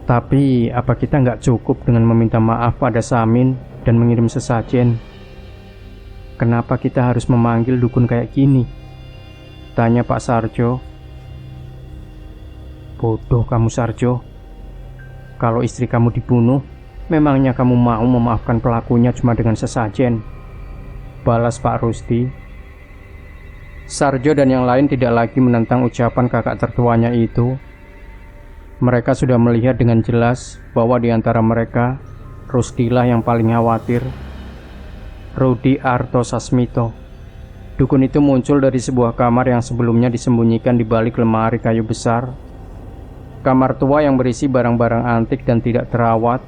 A: Tapi apa kita nggak cukup dengan meminta maaf pada Samin dan mengirim sesajen? Kenapa kita harus memanggil dukun kayak gini? Tanya Pak Sarjo. Bodoh kamu Sarjo. Kalau istri kamu dibunuh, memangnya kamu mau memaafkan pelakunya cuma dengan sesajen? Balas Pak Rusdi. Sarjo dan yang lain tidak lagi menentang ucapan kakak tertuanya itu. Mereka sudah melihat dengan jelas bahwa di antara mereka, Rusdilah yang paling khawatir. Rudi Arto Sasmito. Dukun itu muncul dari sebuah kamar yang sebelumnya disembunyikan di balik lemari kayu besar. Kamar tua yang berisi barang-barang antik dan tidak terawat.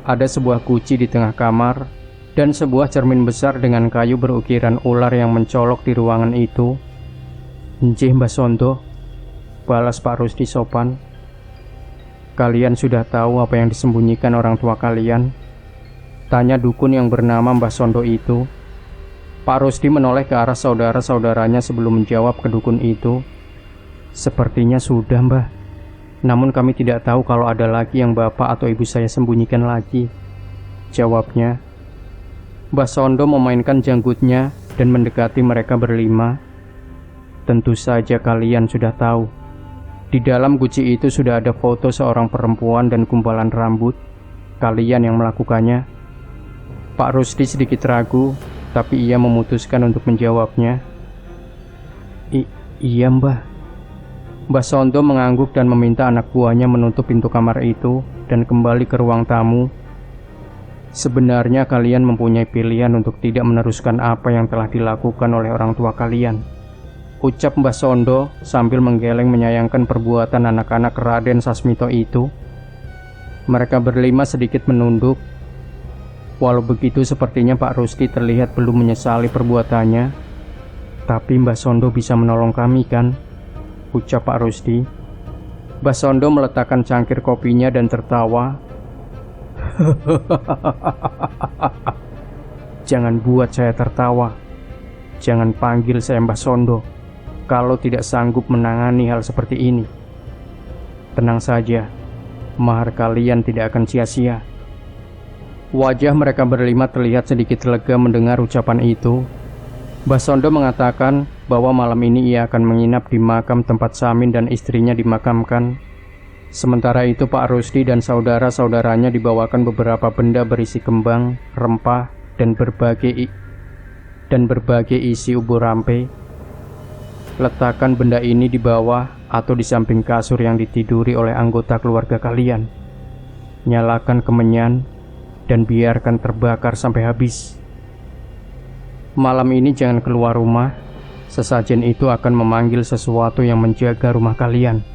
A: Ada sebuah guci di tengah kamar dan sebuah cermin besar dengan kayu berukiran ular yang mencolok di ruangan itu. Njih Mbah Sondo, balas Pak Rusdi sopan. Kalian sudah tahu apa yang disembunyikan orang tua kalian? Tanya dukun yang bernama Mbah Sondo itu. Pak Rusdi menoleh ke arah saudara-saudaranya sebelum menjawab ke dukun itu. Sepertinya sudah, Mbah. Namun kami tidak tahu kalau ada lagi yang bapak atau ibu saya sembunyikan lagi, jawabnya. Mbah Sondo memainkan janggutnya dan mendekati mereka berlima. Tentu saja kalian sudah tahu. Di dalam guci itu sudah ada foto seorang perempuan dan gumpalan rambut. Kalian yang melakukannya. Pak Rusdi sedikit ragu, tapi ia memutuskan untuk menjawabnya. Iya mbah. Mbah Sondo mengangguk dan meminta anak buahnya menutup pintu kamar itu dan kembali ke ruang tamu. Sebenarnya kalian mempunyai pilihan untuk tidak meneruskan apa yang telah dilakukan oleh orang tua kalian, ucap Mbah Sondo sambil menggeleng menyayangkan perbuatan anak-anak Raden Sasmito itu. Mereka berlima sedikit menunduk. Walau begitu sepertinya Pak Rusdi terlihat belum menyesali perbuatannya. Tapi Mbah Sondo bisa menolong kami kan, ucap Pak Rusdi. Mbah Sondo meletakkan cangkir kopinya dan tertawa. Jangan buat saya tertawa. Jangan panggil saya Mbah Sondo kalau tidak sanggup menangani hal seperti ini. Tenang saja, mahar kalian tidak akan sia-sia. Wajah mereka berlima terlihat sedikit lega mendengar ucapan itu. Mbah Sondo mengatakan bahwa malam ini ia akan menginap di makam tempat Samin dan istrinya dimakamkan. Sementara itu Pak Rusdi dan saudara-saudaranya dibawakan beberapa benda berisi kembang, rempah, dan berbagai isi ubur rampe. Letakkan benda ini di bawah atau di samping kasur yang ditiduri oleh anggota keluarga kalian. Nyalakan kemenyan dan biarkan terbakar sampai habis. Malam ini jangan keluar rumah. Sesajen itu akan memanggil sesuatu yang menjaga rumah kalian.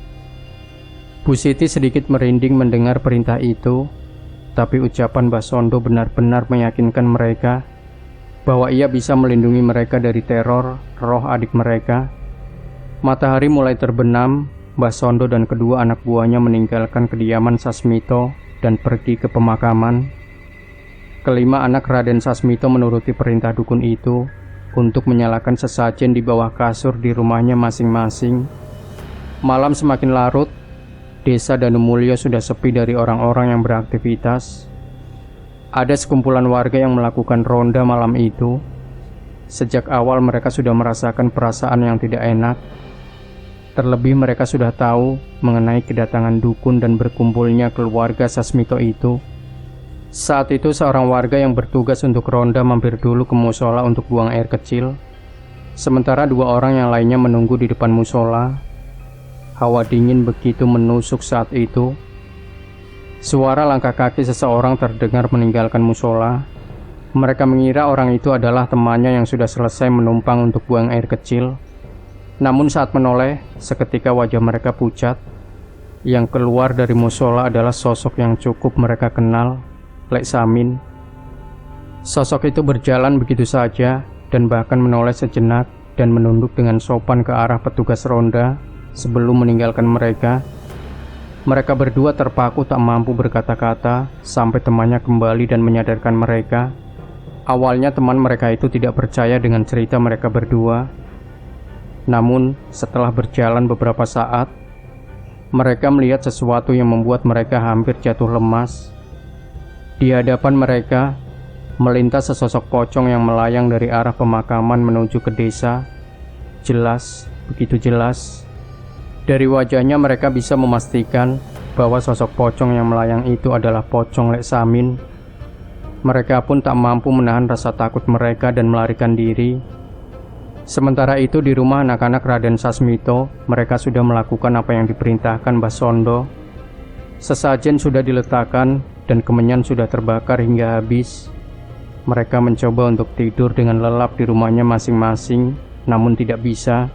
A: Bu Siti sedikit merinding mendengar perintah itu, tapi ucapan Mbah Sondo benar-benar meyakinkan mereka bahwa ia bisa melindungi mereka dari teror roh adik mereka. Matahari mulai terbenam. Mbah Sondo dan kedua anak buahnya meninggalkan kediaman Sasmito dan pergi ke pemakaman. Kelima anak Raden Sasmito menuruti perintah dukun itu untuk menyalakan sesajen di bawah kasur di rumahnya masing-masing. Malam semakin larut. Desa Danumulyo sudah sepi dari orang-orang yang beraktivitas. Ada sekumpulan warga yang melakukan ronda malam itu. Sejak awal mereka sudah merasakan perasaan yang tidak enak. Terlebih mereka sudah tahu mengenai kedatangan dukun dan berkumpulnya keluarga Sasmito itu. Saat itu seorang warga yang bertugas untuk ronda mampir dulu ke musola untuk buang air kecil. Sementara dua orang yang lainnya menunggu di depan musola. Hawa dingin begitu menusuk saat itu. Suara langkah kaki seseorang terdengar meninggalkan musola. Mereka mengira orang itu adalah temannya yang sudah selesai menumpang untuk buang air kecil. Namun saat menoleh, seketika wajah mereka pucat. Yang keluar dari musola adalah sosok yang cukup mereka kenal, Lek Samin. Sosok itu berjalan begitu saja dan bahkan menoleh sejenak dan menunduk dengan sopan ke arah petugas ronda sebelum meninggalkan mereka. Mereka berdua terpaku tak mampu berkata-kata sampai temannya kembali dan menyadarkan mereka. Awalnya teman mereka itu tidak percaya dengan cerita mereka berdua. Namun setelah berjalan beberapa saat, mereka melihat sesuatu yang membuat mereka hampir jatuh lemas. Di hadapan mereka melintas sesosok pocong yang melayang dari arah pemakaman menuju ke desa. Jelas, begitu jelas. Dari wajahnya mereka bisa memastikan bahwa sosok pocong yang melayang itu adalah pocong Lek Samin. Mereka pun tak mampu menahan rasa takut mereka dan melarikan diri. Sementara itu di rumah anak-anak Raden Sasmito, mereka sudah melakukan apa yang diperintahkan Mbah Sondo. Sesajen sudah diletakkan dan kemenyan sudah terbakar hingga habis. Mereka mencoba untuk tidur dengan lelap di rumahnya masing-masing, namun tidak bisa.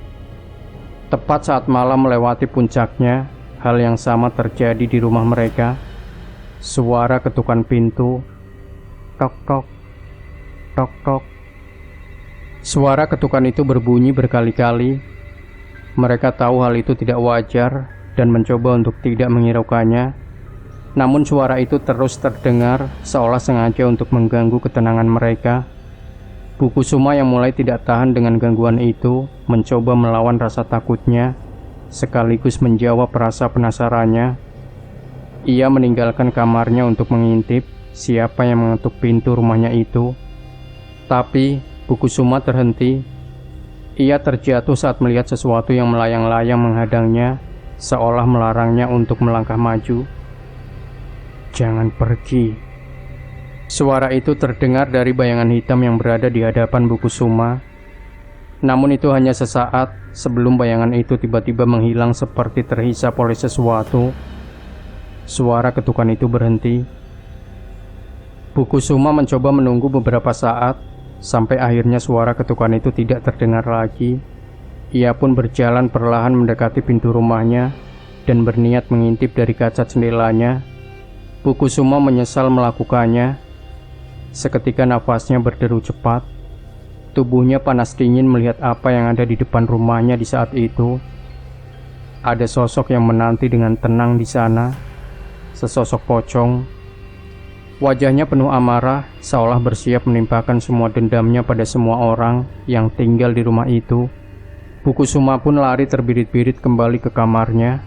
A: Tepat saat malam melewati puncaknya, hal yang sama terjadi di rumah mereka. Suara ketukan pintu, tok-tok, tok-tok. Suara ketukan itu berbunyi berkali-kali. Mereka tahu hal itu tidak wajar dan mencoba untuk tidak menghiraukannya. Namun suara itu terus terdengar seolah sengaja untuk mengganggu ketenangan mereka. Bu Kusuma yang mulai tidak tahan dengan gangguan itu mencoba melawan rasa takutnya sekaligus menjawab rasa penasarannya. Ia meninggalkan kamarnya untuk mengintip siapa yang mengetuk pintu rumahnya itu. Tapi Bu Kusuma terhenti. Ia terjatuh saat melihat sesuatu yang melayang-layang menghadangnya, seolah melarangnya untuk melangkah maju. "Jangan pergi." Suara itu terdengar dari bayangan hitam yang berada di hadapan Bu Kusuma. Namun itu hanya sesaat sebelum bayangan itu tiba-tiba menghilang seperti terhisap oleh sesuatu. Suara ketukan itu berhenti. Bu Kusuma mencoba menunggu beberapa saat, sampai akhirnya suara ketukan itu tidak terdengar lagi. Ia pun berjalan perlahan mendekati pintu rumahnya dan berniat mengintip dari kaca jendelanya. Bu Kusuma menyesal melakukannya. Seketika nafasnya berderu cepat. Tubuhnya panas dingin melihat apa yang ada di depan rumahnya di saat itu. Ada sosok yang menanti dengan tenang di sana. Sesosok pocong. Wajahnya penuh amarah, seolah bersiap menimpakan semua dendamnya pada semua orang yang tinggal di rumah itu. Bu Kusuma pun lari terbirit-birit kembali ke kamarnya.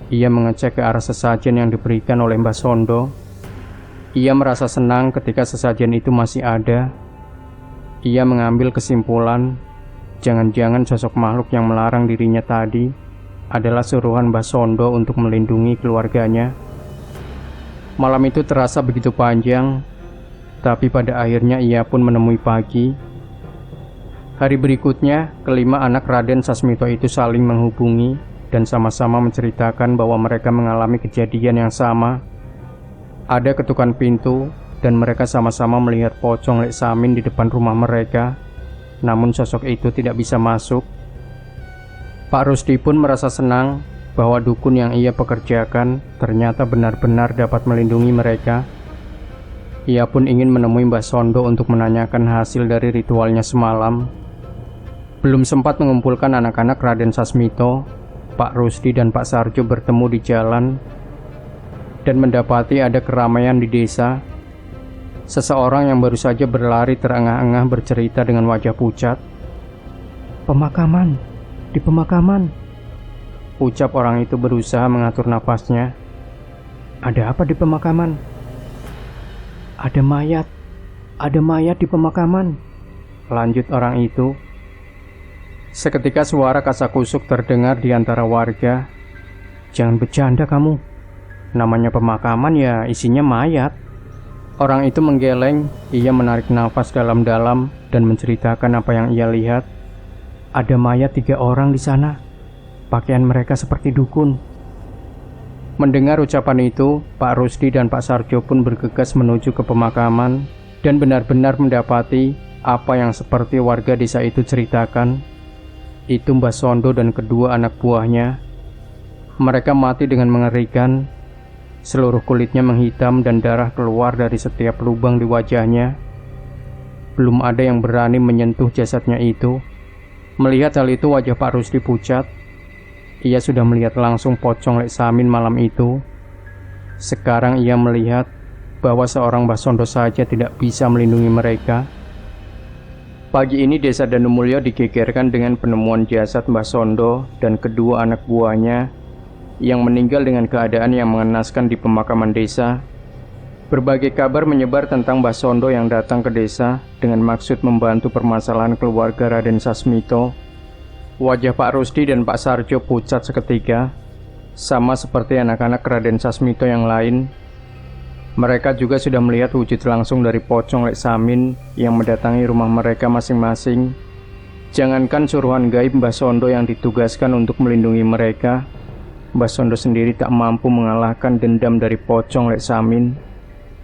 A: Ia mengecek ke arah sesajen yang diberikan oleh Mbah Sondo. Ia merasa senang ketika sesajen itu masih ada. Ia mengambil kesimpulan, jangan-jangan sosok makhluk yang melarang dirinya tadi adalah suruhan Mbah Sondo untuk melindungi keluarganya. Malam itu terasa begitu panjang, tapi pada akhirnya ia pun menemui pagi. Hari berikutnya, kelima anak Raden Sasmito itu saling menghubungi dan sama-sama menceritakan bahwa mereka mengalami kejadian yang sama. Ada ketukan pintu dan mereka sama-sama melihat pocong Lek Samin di depan rumah mereka. Namun sosok itu tidak bisa masuk. Pak Rusdi pun merasa senang bahwa dukun yang ia pekerjakan ternyata benar-benar dapat melindungi mereka. Ia pun ingin menemui Mbah Sondo untuk menanyakan hasil dari ritualnya semalam. Belum sempat mengumpulkan anak-anak Raden Sasmito, Pak Rusdi dan Pak Sarjo bertemu di jalan dan mendapati ada keramaian di desa. Seseorang yang baru saja berlari terengah-engah bercerita dengan wajah pucat. "Pemakaman, di pemakaman," ucap orang itu berusaha mengatur napasnya. "Ada apa di pemakaman?" Ada mayat di pemakaman," lanjut orang itu. Seketika suara kasakusuk terdengar di antara warga. "Jangan bercanda kamu. Namanya pemakaman ya isinya mayat." Orang itu menggeleng. Ia menarik nafas dalam-dalam dan menceritakan apa yang ia lihat. "Ada mayat 3 orang di sana. Pakaian mereka seperti dukun." Mendengar ucapan itu, Pak Rusdi dan Pak Sarjo pun bergegas menuju ke pemakaman dan benar-benar mendapati apa yang seperti warga desa itu ceritakan. Itu Mbah Sondo dan kedua anak buahnya. Mereka mati dengan mengerikan. Seluruh kulitnya menghitam dan darah keluar dari setiap lubang di wajahnya. Belum ada yang berani menyentuh jasadnya itu. Melihat hal itu, wajah Pak Rusdi pucat. Ia sudah melihat langsung pocong Lek Samin malam itu. Sekarang ia melihat bahwa seorang Mbah Sondo saja tidak bisa melindungi mereka. Pagi ini desa Danumulyo digegerkan dengan penemuan jasad Mbah Sondo dan kedua anak buahnya yang meninggal dengan keadaan yang mengenaskan di pemakaman desa. Berbagai kabar menyebar tentang Mbah Sondo yang datang ke desa dengan maksud membantu permasalahan keluarga Raden Sasmito. Wajah Pak Rusdi dan Pak Sarjo pucat seketika, sama seperti anak-anak Raden Sasmito yang lain. Mereka juga sudah melihat wujud langsung dari pocong Lek Samin yang mendatangi rumah mereka masing-masing. Jangankan suruhan gaib Mbah Sondo yang ditugaskan untuk melindungi mereka, Mbah Sondo sendiri tak mampu mengalahkan dendam dari pocong Lek Samin.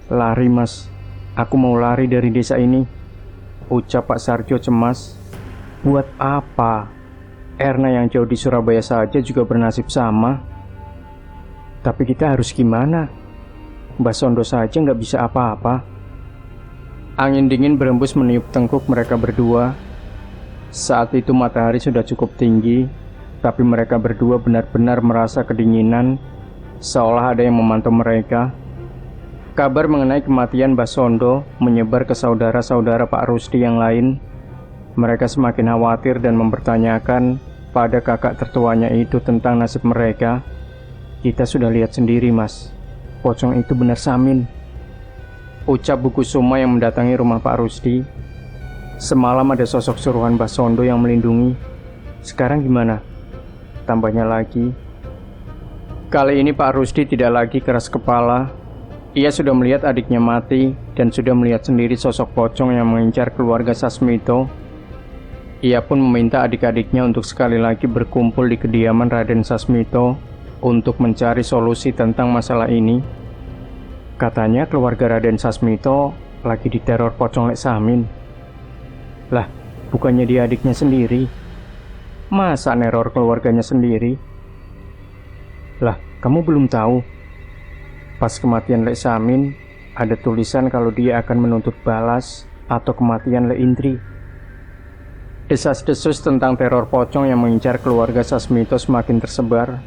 A: "Lari mas, aku mau lari dari desa ini," ucap Pak Sarjo cemas. "Buat apa? Erna yang jauh di Surabaya saja juga bernasib sama. Tapi kita harus gimana? Mbah Sondo saja nggak bisa apa-apa." Angin dingin berembus meniup tengkuk mereka berdua. Saat itu matahari sudah cukup tinggi, tapi mereka berdua benar-benar merasa kedinginan, seolah ada yang memantau mereka. Kabar mengenai kematian Mbah Sondo menyebar ke saudara-saudara Pak Rusdi yang lain. Mereka semakin khawatir dan mempertanyakan kepada kakak tertuanya itu tentang nasib mereka, kita sudah lihat sendiri, Mas. Pocong itu benar Samin, ucap Bu Kusuma yang mendatangi rumah Pak Rusdi. Semalam ada sosok suruhan Mbah Sondo yang melindungi. Sekarang gimana? Tambahnya lagi, kali ini Pak Rusdi tidak lagi keras kepala. Ia sudah melihat adiknya mati dan sudah melihat sendiri sosok pocong yang mengincar keluarga Sasmito. Ia pun meminta adik-adiknya untuk sekali lagi berkumpul di kediaman Raden Sasmito untuk mencari solusi tentang masalah ini. Katanya keluarga Raden Sasmito lagi diteror pocong Lek Samin. Lah, bukannya dia adiknya sendiri? Masa neror keluarganya sendiri? Lah, kamu belum tahu? Pas kematian Lek Samin, ada tulisan kalau dia akan menuntut balas atau kematian Lek Indri. Desas-desus tentang teror pocong yang mengincar keluarga Sasmito semakin tersebar.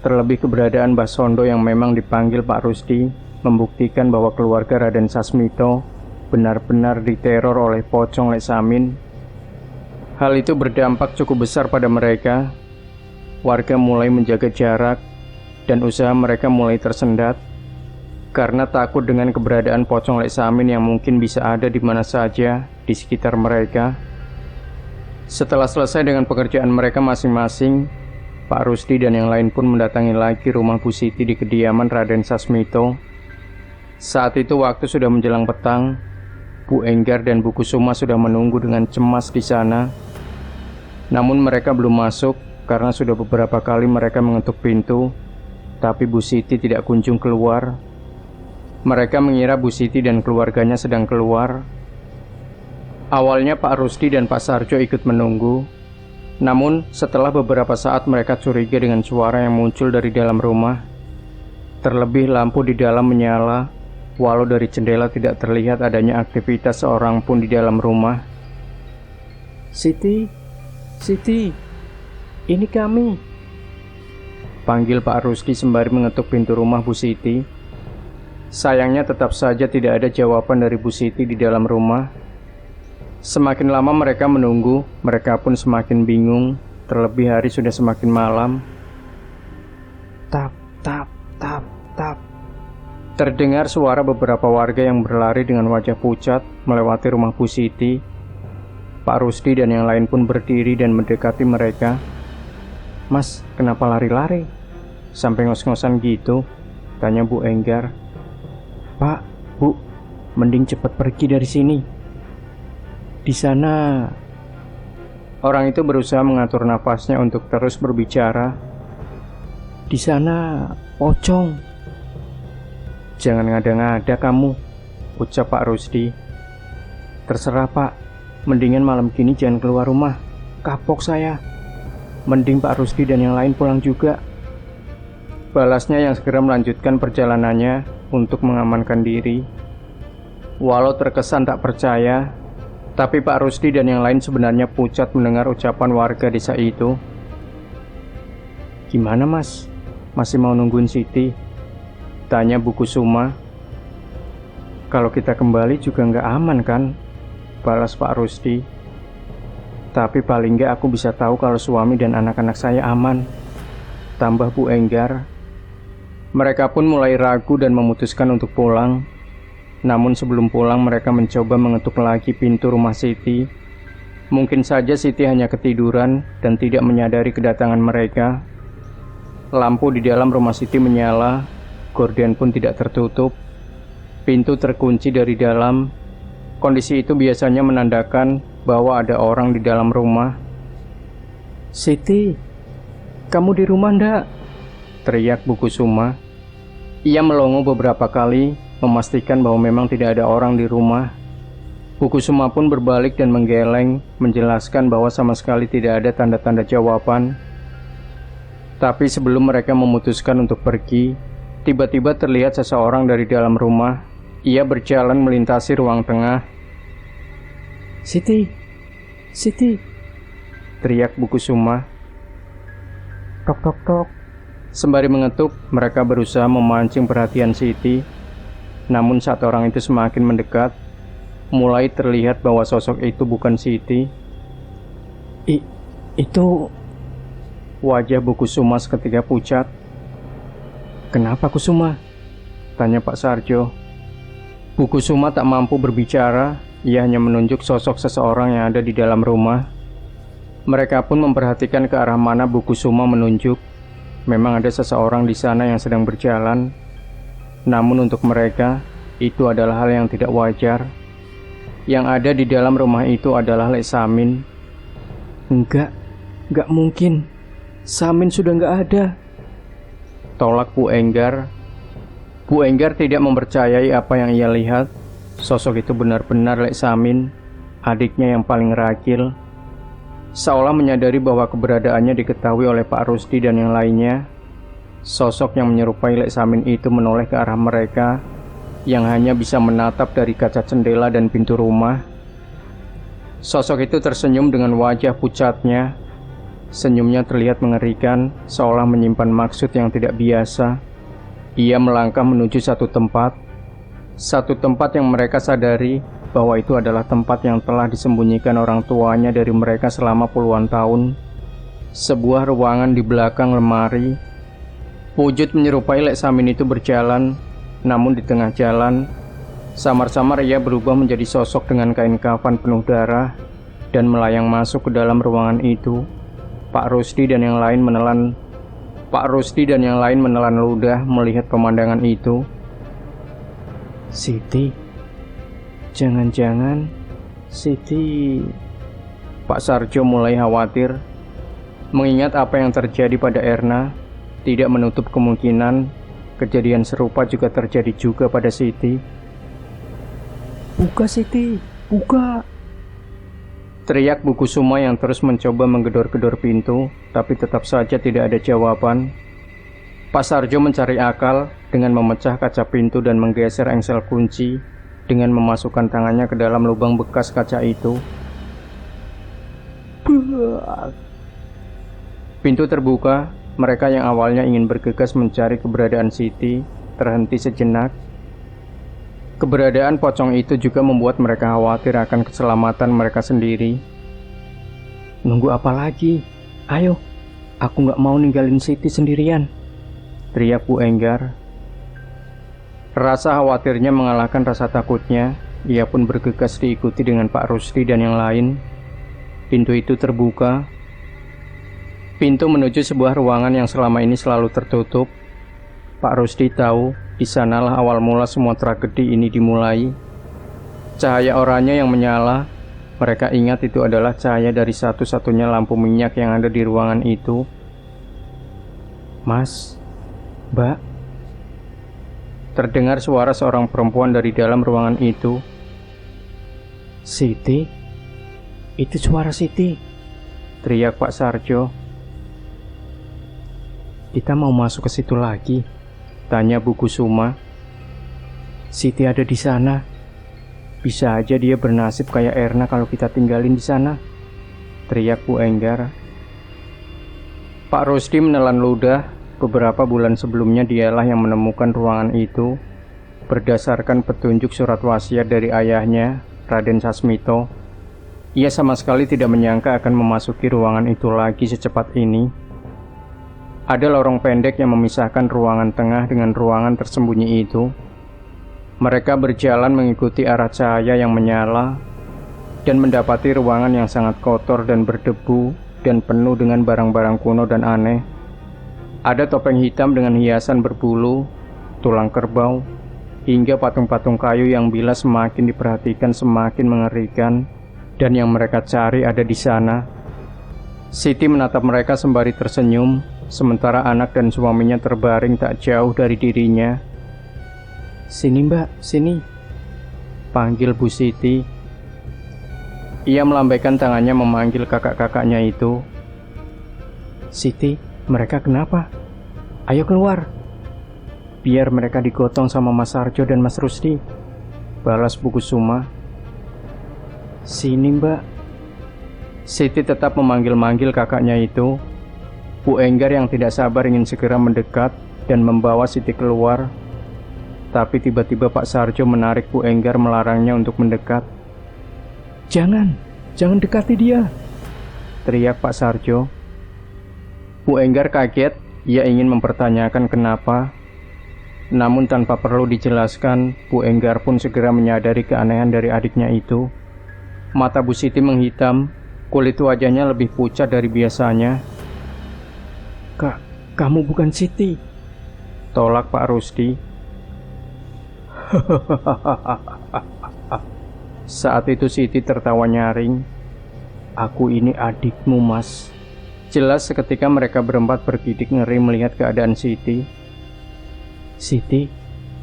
A: Terlebih keberadaan Mbah Sondo yang memang dipanggil Pak Rusdi membuktikan bahwa keluarga Raden Sasmito benar-benar diteror oleh pocong Lek Samin. Hal itu berdampak cukup besar pada mereka. Warga mulai menjaga jarak dan usaha mereka mulai tersendat karena takut dengan keberadaan pocong Lek Samin yang mungkin bisa ada di mana saja di sekitar mereka. Setelah selesai dengan pekerjaan mereka masing-masing, Pak Rusdi dan yang lain pun mendatangi lagi rumah Bu Siti di kediaman Raden Sasmito. Saat itu waktu sudah menjelang petang. Bu Enggar dan Bu Kusuma sudah menunggu dengan cemas di sana. Namun mereka belum masuk karena sudah beberapa kali mereka mengetuk pintu, tapi Bu Siti tidak kunjung keluar. Mereka mengira Bu Siti dan keluarganya sedang keluar. Awalnya Pak Rusdi dan Pak Sarjo ikut menunggu. Namun setelah beberapa saat mereka curiga dengan suara yang muncul dari dalam rumah. Terlebih lampu di dalam menyala, walau dari jendela tidak terlihat adanya aktivitas seorang pun di dalam rumah. Siti, Siti, ini kami, panggil Pak Rusdi sembari mengetuk pintu rumah Bu Siti. Sayangnya tetap saja tidak ada jawaban dari Bu Siti di dalam rumah. Semakin lama mereka menunggu, mereka pun semakin bingung, terlebih hari sudah semakin malam. Tap, tap, tap, tap. Terdengar suara beberapa warga yang berlari dengan wajah pucat melewati rumah Bu Siti. Pak Rusdi dan yang lain pun berdiri dan mendekati mereka. Mas, kenapa lari-lari? Sampai ngos-ngosan gitu? Tanya Bu Enggar. Pak, Bu, mending cepat pergi dari sini. Di sana, orang itu berusaha mengatur nafasnya untuk terus berbicara. Di sana, pocong. Jangan ngada-ngada kamu, ucap Pak Rusdi. Terserah Pak, mendingan malam gini jangan keluar rumah. Kapok saya. Mending Pak Rusdi dan yang lain pulang juga. Balasnya yang segera melanjutkan perjalanannya untuk mengamankan diri. Walau terkesan tak percaya, tapi Pak Rusdi dan yang lain sebenarnya pucat mendengar ucapan warga desa itu. Gimana Mas? Masih mau nungguin Siti? Tanya Bu Kusuma. Kalau kita kembali juga nggak aman kan? Balas Pak Rusdi. Tapi paling nggak aku bisa tahu kalau suami dan anak-anak saya aman. Tambah Bu Enggar. Mereka pun mulai ragu dan memutuskan untuk pulang. Namun sebelum pulang mereka mencoba mengetuk lagi pintu rumah Siti. Mungkin saja Siti hanya ketiduran dan tidak menyadari kedatangan mereka. Lampu di dalam rumah Siti menyala, gorden pun tidak tertutup. Pintu terkunci dari dalam. Kondisi itu biasanya menandakan bahwa ada orang di dalam rumah. Siti, kamu di rumah ndak? Teriak Bu Kusuma. Ia melongo beberapa kali, memastikan bahwa memang tidak ada orang di rumah. Bu Kusuma pun berbalik dan menggeleng, menjelaskan bahwa sama sekali tidak ada tanda-tanda jawaban. Tapi sebelum mereka memutuskan untuk pergi, tiba-tiba terlihat seseorang dari dalam rumah. Ia berjalan melintasi ruang tengah. Siti, Siti, teriak Bu Kusuma. Tok tok tok. Sembari mengetuk, mereka berusaha memancing perhatian Siti. Namun saat orang itu semakin mendekat, mulai terlihat bahwa sosok itu bukan Siti. Wajah Bu Kusuma seketika pucat. "Kenapa Kusuma?" tanya Pak Sarjo. Bu Kusuma tak mampu berbicara, ia hanya menunjuk sosok seseorang yang ada di dalam rumah. Mereka pun memperhatikan ke arah mana Bu Kusuma menunjuk. Memang ada seseorang di sana yang sedang berjalan. Namun untuk mereka, itu adalah hal yang tidak wajar. Yang ada di dalam rumah itu adalah Lek Samin. Enggak mungkin. Samin sudah enggak ada, tolak Bu Enggar. Bu Enggar tidak mempercayai apa yang ia lihat. Sosok itu benar-benar Lek Samin, adiknya yang paling ragil. Seolah menyadari bahwa keberadaannya diketahui oleh Pak Rusdi dan yang lainnya. Sosok yang menyerupai Lek Samin itu menoleh ke arah mereka, yang hanya bisa menatap dari kaca jendela dan pintu rumah. Sosok itu tersenyum dengan wajah pucatnya. Senyumnya terlihat mengerikan, seolah menyimpan maksud yang tidak biasa. Ia melangkah menuju satu tempat yang mereka sadari bahwa itu adalah tempat yang telah disembunyikan orang tuanya dari mereka selama puluhan tahun. Sebuah ruangan di belakang lemari. Wujud menyerupai Lek Samin itu berjalan, namun di tengah jalan, samar-samar ia berubah menjadi sosok dengan kain kafan penuh darah dan melayang masuk ke dalam ruangan itu. Pak Rusdi dan yang lain menelan ludah melihat pemandangan itu. "Siti, jangan-jangan Siti..." Pak Sarjo mulai khawatir. Mengingat apa yang terjadi pada Erna, tidak menutup kemungkinan kejadian serupa juga terjadi juga pada Siti. "Buka Siti, buka!" teriak Bu Kusuma yang terus mencoba menggedor-gedor pintu, tapi tetap saja tidak ada jawaban. Pak Sarjo mencari akal dengan memecah kaca pintu dan menggeser engsel kunci dengan memasukkan tangannya ke dalam lubang bekas kaca itu. Pintu terbuka. Mereka yang awalnya ingin bergegas mencari keberadaan Siti terhenti sejenak. Keberadaan pocong itu juga membuat mereka khawatir akan keselamatan mereka sendiri. "Nunggu apa lagi? Ayo, aku nggak mau ninggalin Siti sendirian," teriak Bu Enggar. Rasa khawatirnya mengalahkan rasa takutnya. Ia pun bergegas diikuti dengan Pak Rusdi dan yang lain. Pintu itu terbuka. Pintu menuju sebuah ruangan yang selama ini selalu tertutup. Pak Rusdi tahu di sanalah awal mula semua tragedi ini dimulai. Cahaya oranye yang menyala, mereka ingat itu adalah cahaya dari satu-satunya lampu minyak yang ada di ruangan itu. "Mas, Mbak," terdengar suara seorang perempuan dari dalam ruangan itu. "Siti, itu suara Siti," teriak Pak Sarjo. "Kita mau masuk ke situ lagi?" tanya Bu Kusuma. "Siti ada di sana. Bisa aja dia bernasib kayak Erna kalau kita tinggalin di sana," teriak Bu Enggar. Pak Rusdi menelan ludah. Beberapa bulan sebelumnya dialah yang menemukan ruangan itu berdasarkan petunjuk surat wasiat dari ayahnya, Raden Sasmito. Ia sama sekali tidak menyangka akan memasuki ruangan itu lagi secepat ini. Ada lorong pendek yang memisahkan ruangan tengah dengan ruangan tersembunyi itu. Mereka berjalan mengikuti arah cahaya yang menyala dan mendapati ruangan yang sangat kotor dan berdebu dan penuh dengan barang-barang kuno dan aneh. Ada topeng hitam dengan hiasan berbulu, tulang kerbau, hingga patung-patung kayu yang bila semakin diperhatikan semakin mengerikan, dan yang mereka cari ada di sana. Siti menatap mereka sembari tersenyum, sementara anak dan suaminya terbaring tak jauh dari dirinya. "Sini Mbak, sini," panggil Bu Siti. Ia melambaikan tangannya memanggil kakak-kakaknya itu. "Siti, mereka kenapa? Ayo keluar. Biar mereka digotong sama Mas Sarjo dan Mas Rusdi," balas Bu Kusuma. "Sini Mbak." Siti tetap memanggil-manggil kakaknya itu. Bu Enggar yang tidak sabar ingin segera mendekat dan membawa Siti keluar. Tapi tiba-tiba Pak Sarjo menarik Bu Enggar melarangnya untuk mendekat. Jangan dekati dia," teriak Pak Sarjo. Bu Enggar kaget. Ia ingin mempertanyakan kenapa. Namun tanpa perlu dijelaskan, Bu Enggar pun segera menyadari keanehan dari adiknya itu. Mata Bu Siti menghitam, kulit wajahnya lebih pucat dari biasanya. "Kak, kamu bukan Siti," tolak Pak Rusdi. Saat itu Siti tertawa nyaring. "Aku ini adikmu, Mas." Jelas seketika mereka berempat bergidik ngeri melihat keadaan Siti. "Siti,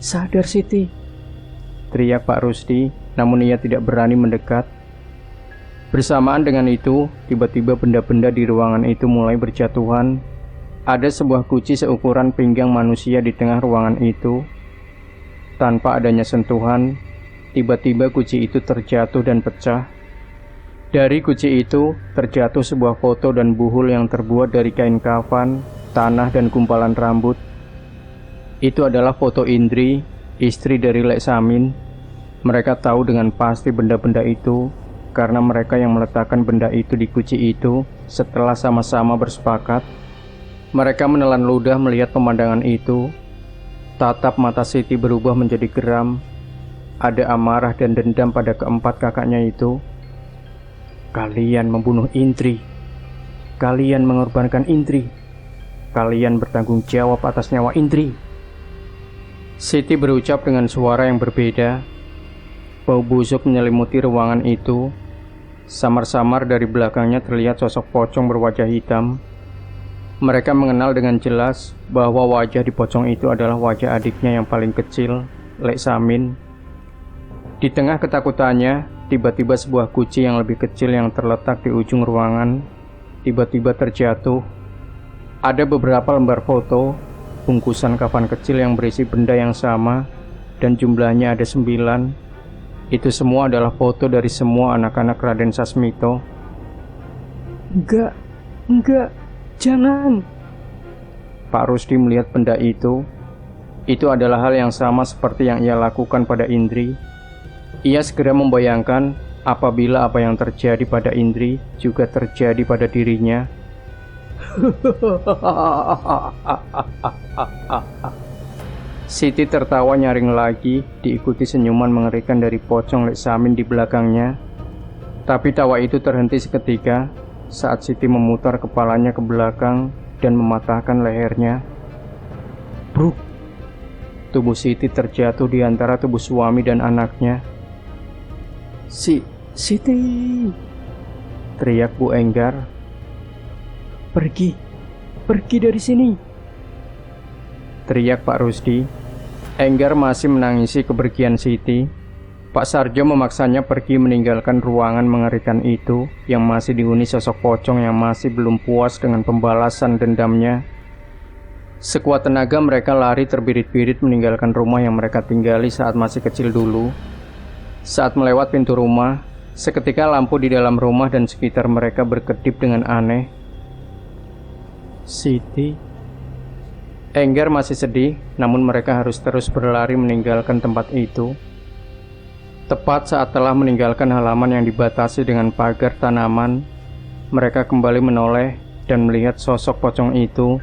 A: sadar Siti," teriak Pak Rusdi, namun ia tidak berani mendekat. Bersamaan dengan itu, tiba-tiba benda-benda di ruangan itu mulai berjatuhan. Ada sebuah guci seukuran pinggang manusia di tengah ruangan itu. Tanpa adanya sentuhan, tiba-tiba guci itu terjatuh dan pecah. Dari guci itu terjatuh sebuah foto dan buhul yang terbuat dari kain kafan, tanah dan gumpalan rambut. Itu adalah foto Indri, istri dari Lek Samin. Mereka tahu dengan pasti benda-benda itu karena mereka yang meletakkan benda itu di guci itu setelah sama-sama bersepakat. Mereka menelan ludah melihat pemandangan itu. Tatap mata Siti berubah menjadi geram. Ada amarah dan dendam pada keempat kakaknya itu. "Kalian membunuh Indri. Kalian mengorbankan Indri. Kalian bertanggung jawab atas nyawa Indri." Siti berucap dengan suara yang berbeda. Bau busuk menyelimuti ruangan itu. Samar-samar dari belakangnya terlihat sosok pocong berwajah hitam. Mereka mengenal dengan jelas bahwa wajah di pocong itu adalah wajah adiknya yang paling kecil, Lek Samin. Di tengah ketakutannya, tiba-tiba sebuah guci yang lebih kecil yang terletak di ujung ruangan tiba-tiba terjatuh. Ada beberapa lembar foto, bungkusan kafan kecil yang berisi benda yang sama, dan jumlahnya ada 9. Itu semua adalah foto dari semua anak-anak Raden Sasmito. Enggak, jangan." Pak Rusdi melihat benda itu. Itu adalah hal yang sama seperti yang ia lakukan pada Indri. Ia segera membayangkan apabila apa yang terjadi pada Indri juga terjadi pada dirinya. Siti tertawa nyaring lagi, diikuti senyuman mengerikan dari pocong Lek Samin di belakangnya. Tapi tawa itu terhenti seketika saat Siti memutar kepalanya ke belakang dan mematahkan lehernya. Bruk! Tubuh Siti terjatuh di antara tubuh suami dan anaknya. Siti!" teriak Bu Enggar. Pergi dari sini!" teriak Pak Rusdi. Enggar masih menangisi kepergian Siti. Pak Sarjo memaksanya pergi meninggalkan ruangan mengerikan itu yang masih dihuni sosok pocong yang masih belum puas dengan pembalasan dendamnya. Sekuat tenaga mereka lari terbirit-birit meninggalkan rumah yang mereka tinggali saat masih kecil dulu. Saat melewat pintu rumah, seketika lampu di dalam rumah dan sekitar mereka berkedip dengan aneh. "Siti." Enggar masih sedih, namun mereka harus terus berlari meninggalkan tempat itu. Tepat saat telah meninggalkan halaman yang dibatasi dengan pagar tanaman, mereka kembali menoleh dan melihat sosok pocong itu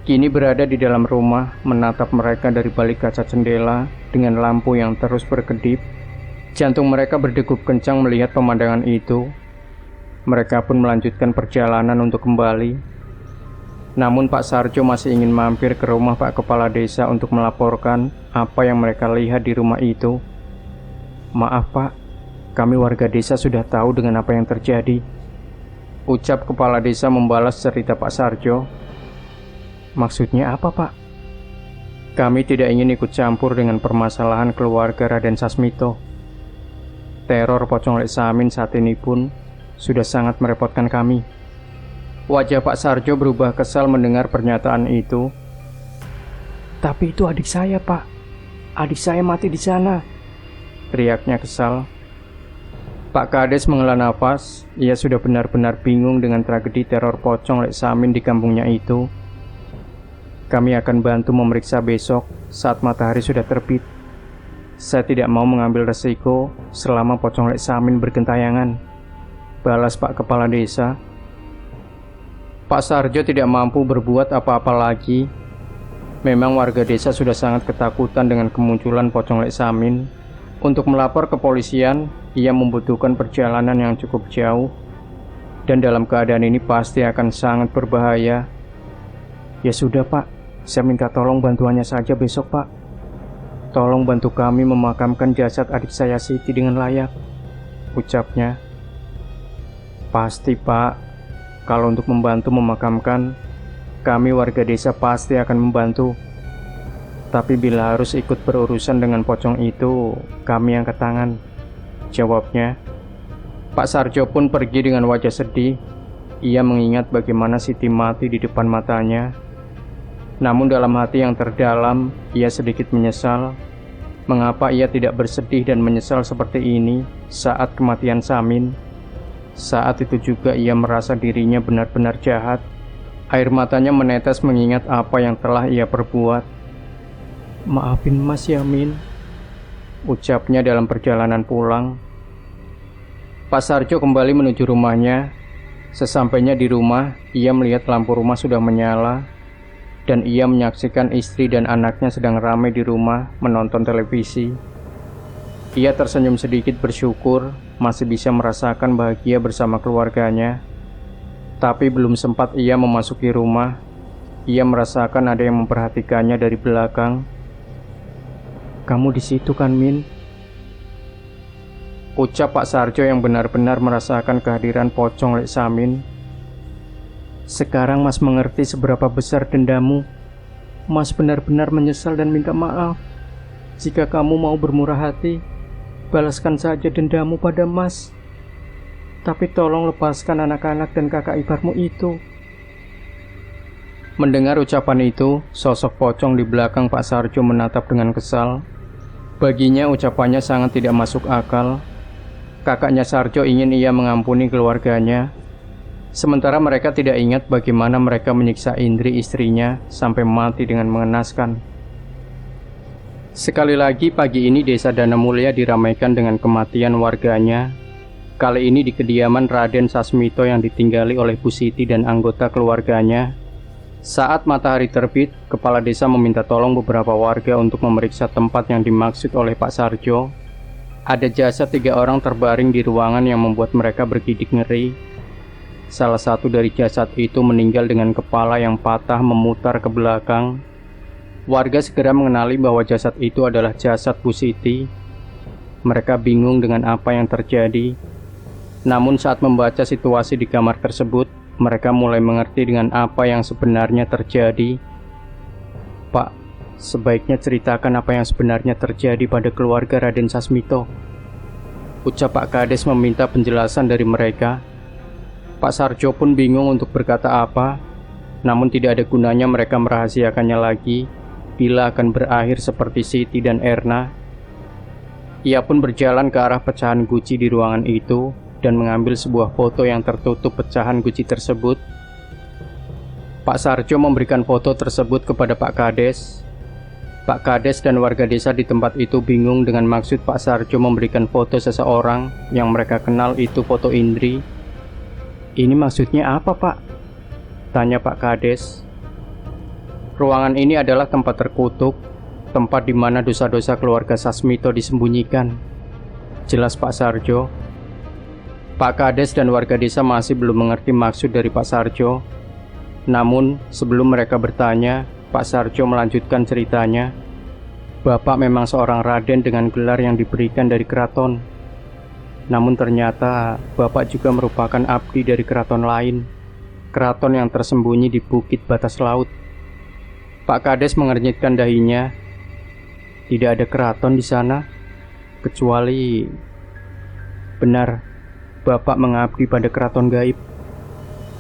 A: kini berada di dalam rumah menatap mereka dari balik kaca jendela dengan lampu yang terus berkedip. Jantung mereka berdegup kencang melihat pemandangan itu. Mereka pun melanjutkan perjalanan untuk kembali. Namun Pak Sarjo masih ingin mampir ke rumah Pak Kepala Desa untuk melaporkan apa yang mereka lihat di rumah itu. "Maaf Pak, kami warga desa sudah tahu dengan apa yang terjadi," ucap Kepala Desa membalas cerita Pak Sarjo. "Maksudnya apa Pak?" "Kami tidak ingin ikut campur dengan permasalahan keluarga Raden Sasmito. Teror pocong Lek Samin saat ini pun sudah sangat merepotkan kami." Wajah Pak Sarjo berubah kesal mendengar pernyataan itu. "Tapi itu adik saya Pak. Adik saya mati di sana," teriaknya kesal. Pak Kades menghela nafas. Ia sudah benar-benar bingung dengan tragedi teror pocong Lek Samin di kampungnya itu. "Kami akan bantu memeriksa besok saat matahari sudah terbit. Saya tidak mau mengambil resiko selama pocong Lek Samin bergentayangan," balas Pak Kepala Desa. Pak Sarjo tidak mampu berbuat apa-apa lagi. Memang warga desa sudah sangat ketakutan dengan kemunculan pocong Lek Samin. Untuk melapor ke polisian, ia membutuhkan perjalanan yang cukup jauh. Dan dalam keadaan ini pasti akan sangat berbahaya. Ya sudah Pak, saya minta tolong bantuannya saja besok Pak. Tolong bantu kami memakamkan jasad adik saya Siti dengan layak, ucapnya. Pasti Pak, kalau untuk membantu memakamkan, kami warga desa pasti akan membantu. Tapi bila harus ikut berurusan dengan pocong itu, kami angkat tangan, jawabnya. Pak Sarjo pun pergi dengan wajah sedih. Ia mengingat bagaimana Siti mati di depan matanya. Namun dalam hati yang terdalam, ia sedikit menyesal. Mengapa ia tidak bersedih dan menyesal seperti ini saat kematian Samin? Saat itu juga ia merasa dirinya benar-benar jahat. Air matanya menetes mengingat apa yang telah ia perbuat. Maafin Mas Yamin, ucapnya dalam perjalanan pulang. Pak Sarjo kembali menuju rumahnya. Sesampainya di rumah, ia melihat lampu rumah sudah menyala. Dan ia menyaksikan istri dan anaknya sedang ramai di rumah menonton televisi. Ia tersenyum sedikit bersyukur masih bisa merasakan bahagia bersama keluarganya. Tapi belum sempat ia memasuki rumah, ia merasakan ada yang memperhatikannya dari belakang. Kamu di situ kan, Min? Ucap Pak Sarjo yang benar-benar merasakan kehadiran pocong Lek Samin. Sekarang Mas mengerti seberapa besar dendamu. Mas benar-benar menyesal dan minta maaf. Jika kamu mau bermurah hati, balaskan saja dendamu pada Mas. Tapi tolong lepaskan anak-anak dan kakak iparmu itu. Mendengar ucapan itu, sosok pocong di belakang Pak Sarjo menatap dengan kesal. Baginya ucapannya sangat tidak masuk akal. Kakaknya Sarjo ingin ia mengampuni keluarganya. Sementara mereka tidak ingat bagaimana mereka menyiksa Indri istrinya sampai mati dengan mengenaskan. Sekali lagi pagi ini desa Dana Mulia diramaikan dengan kematian warganya. Kali ini di kediaman Raden Sasmito yang ditinggali oleh Bu Siti dan anggota keluarganya. Saat matahari terbit, kepala desa meminta tolong beberapa warga untuk memeriksa tempat yang dimaksud oleh Pak Sarjo. Ada jasad 3 orang terbaring di ruangan yang membuat mereka bergidik ngeri. Salah satu dari jasad itu meninggal dengan kepala yang patah memutar ke belakang. Warga segera mengenali bahwa jasad itu adalah jasad Bu Siti. Mereka bingung dengan apa yang terjadi. Namun saat membaca situasi di kamar tersebut, mereka mulai mengerti dengan apa yang sebenarnya terjadi. Pak, sebaiknya ceritakan apa yang sebenarnya terjadi pada keluarga Raden Sasmito, ucap Pak Kades meminta penjelasan dari mereka. Pak Sarjo pun bingung untuk berkata apa, namun tidak ada gunanya mereka merahasiakannya lagi bila akan berakhir seperti Siti dan Erna. Ia pun berjalan ke arah pecahan guci di ruangan itu dan mengambil sebuah foto yang tertutup pecahan guci tersebut. Pak Sarjo memberikan foto tersebut kepada Pak Kades. Pak Kades dan warga desa di tempat itu bingung dengan maksud Pak Sarjo memberikan foto seseorang yang mereka kenal itu foto Indri. Ini maksudnya apa, Pak? Tanya Pak Kades. Ruangan ini adalah tempat terkutuk, tempat di mana dosa-dosa keluarga Sasmito disembunyikan, jelas Pak Sarjo. Pak Kades dan warga desa masih belum mengerti maksud dari Pak Sarjo. Namun, sebelum mereka bertanya, Pak Sarjo melanjutkan ceritanya. Bapak memang seorang raden dengan gelar yang diberikan dari keraton. Namun ternyata Bapak juga merupakan abdi dari keraton lain, keraton yang tersembunyi di bukit batas laut. Pak Kades mengernyitkan dahinya. Tidak ada keraton di sana, kecuali... Benar, Bapak mengabdi pada keraton gaib.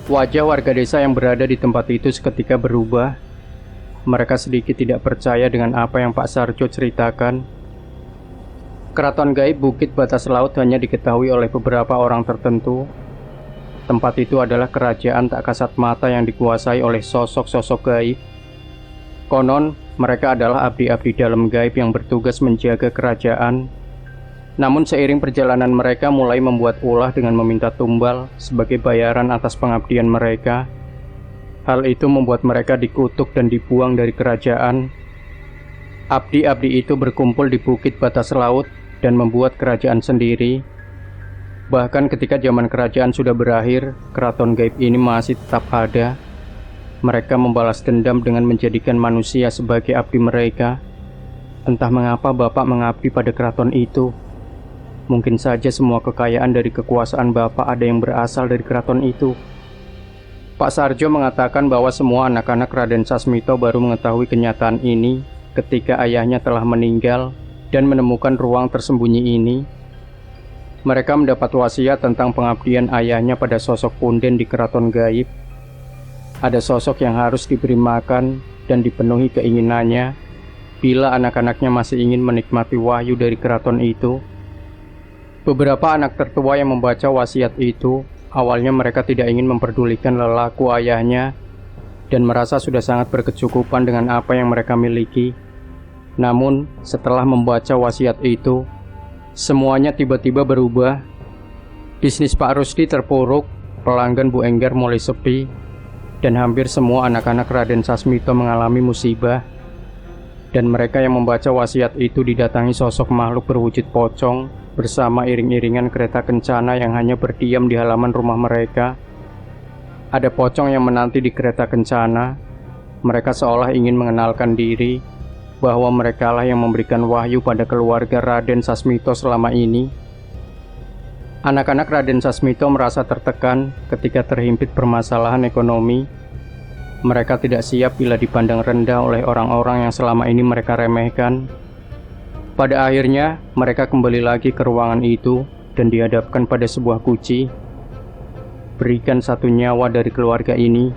A: Wajah warga desa yang berada di tempat itu seketika berubah. Mereka sedikit tidak percaya dengan apa yang Pak Sarjo ceritakan. Keraton gaib Bukit Batas Laut hanya diketahui oleh beberapa orang tertentu. Tempat itu adalah kerajaan tak kasat mata yang dikuasai oleh sosok-sosok gaib. Konon, mereka adalah abdi-abdi dalam gaib yang bertugas menjaga kerajaan. Namun seiring perjalanan mereka mulai membuat ulah dengan meminta tumbal sebagai bayaran atas pengabdian mereka. Hal itu membuat mereka dikutuk dan dibuang dari kerajaan. Abdi-abdi itu berkumpul di bukit batas laut dan membuat kerajaan sendiri. Bahkan ketika zaman kerajaan sudah berakhir, keraton gaib ini masih tetap ada. Mereka membalas dendam dengan menjadikan manusia sebagai abdi mereka. Entah mengapa Bapak mengabdi pada keraton itu. Mungkin saja semua kekayaan dari kekuasaan Bapak ada yang berasal dari keraton itu. Pak Sarjo mengatakan bahwa semua anak-anak Raden Sasmito baru mengetahui kenyataan ini ketika ayahnya telah meninggal dan menemukan ruang tersembunyi ini. Mereka mendapat wasiat tentang pengabdian ayahnya pada sosok punden di keraton gaib. Ada sosok yang harus diberi makan dan dipenuhi keinginannya bila anak-anaknya masih ingin menikmati wahyu dari keraton itu. Beberapa anak tertua yang membaca wasiat itu, awalnya mereka tidak ingin memperdulikan lelaku ayahnya dan merasa sudah sangat berkecukupan dengan apa yang mereka miliki. Namun, setelah membaca wasiat itu, semuanya tiba-tiba berubah. Bisnis Pak Rusdi terpuruk, pelanggan Bu Enggar mulai sepi, dan hampir semua anak-anak Raden Sasmito mengalami musibah. Dan mereka yang membaca wasiat itu didatangi sosok makhluk berwujud pocong bersama iring-iringan kereta kencana yang hanya berdiam di halaman rumah mereka. Ada pocong yang menanti di kereta kencana. Mereka seolah ingin mengenalkan diri bahwa merekalah yang memberikan wahyu pada keluarga Raden Sasmito selama ini. Anak-anak Raden Sasmito merasa tertekan ketika terhimpit permasalahan ekonomi. Mereka tidak siap bila dipandang rendah oleh orang-orang yang selama ini mereka remehkan. Pada akhirnya, mereka kembali lagi ke ruangan itu dan dihadapkan pada sebuah kunci. Berikan satu nyawa dari keluarga ini,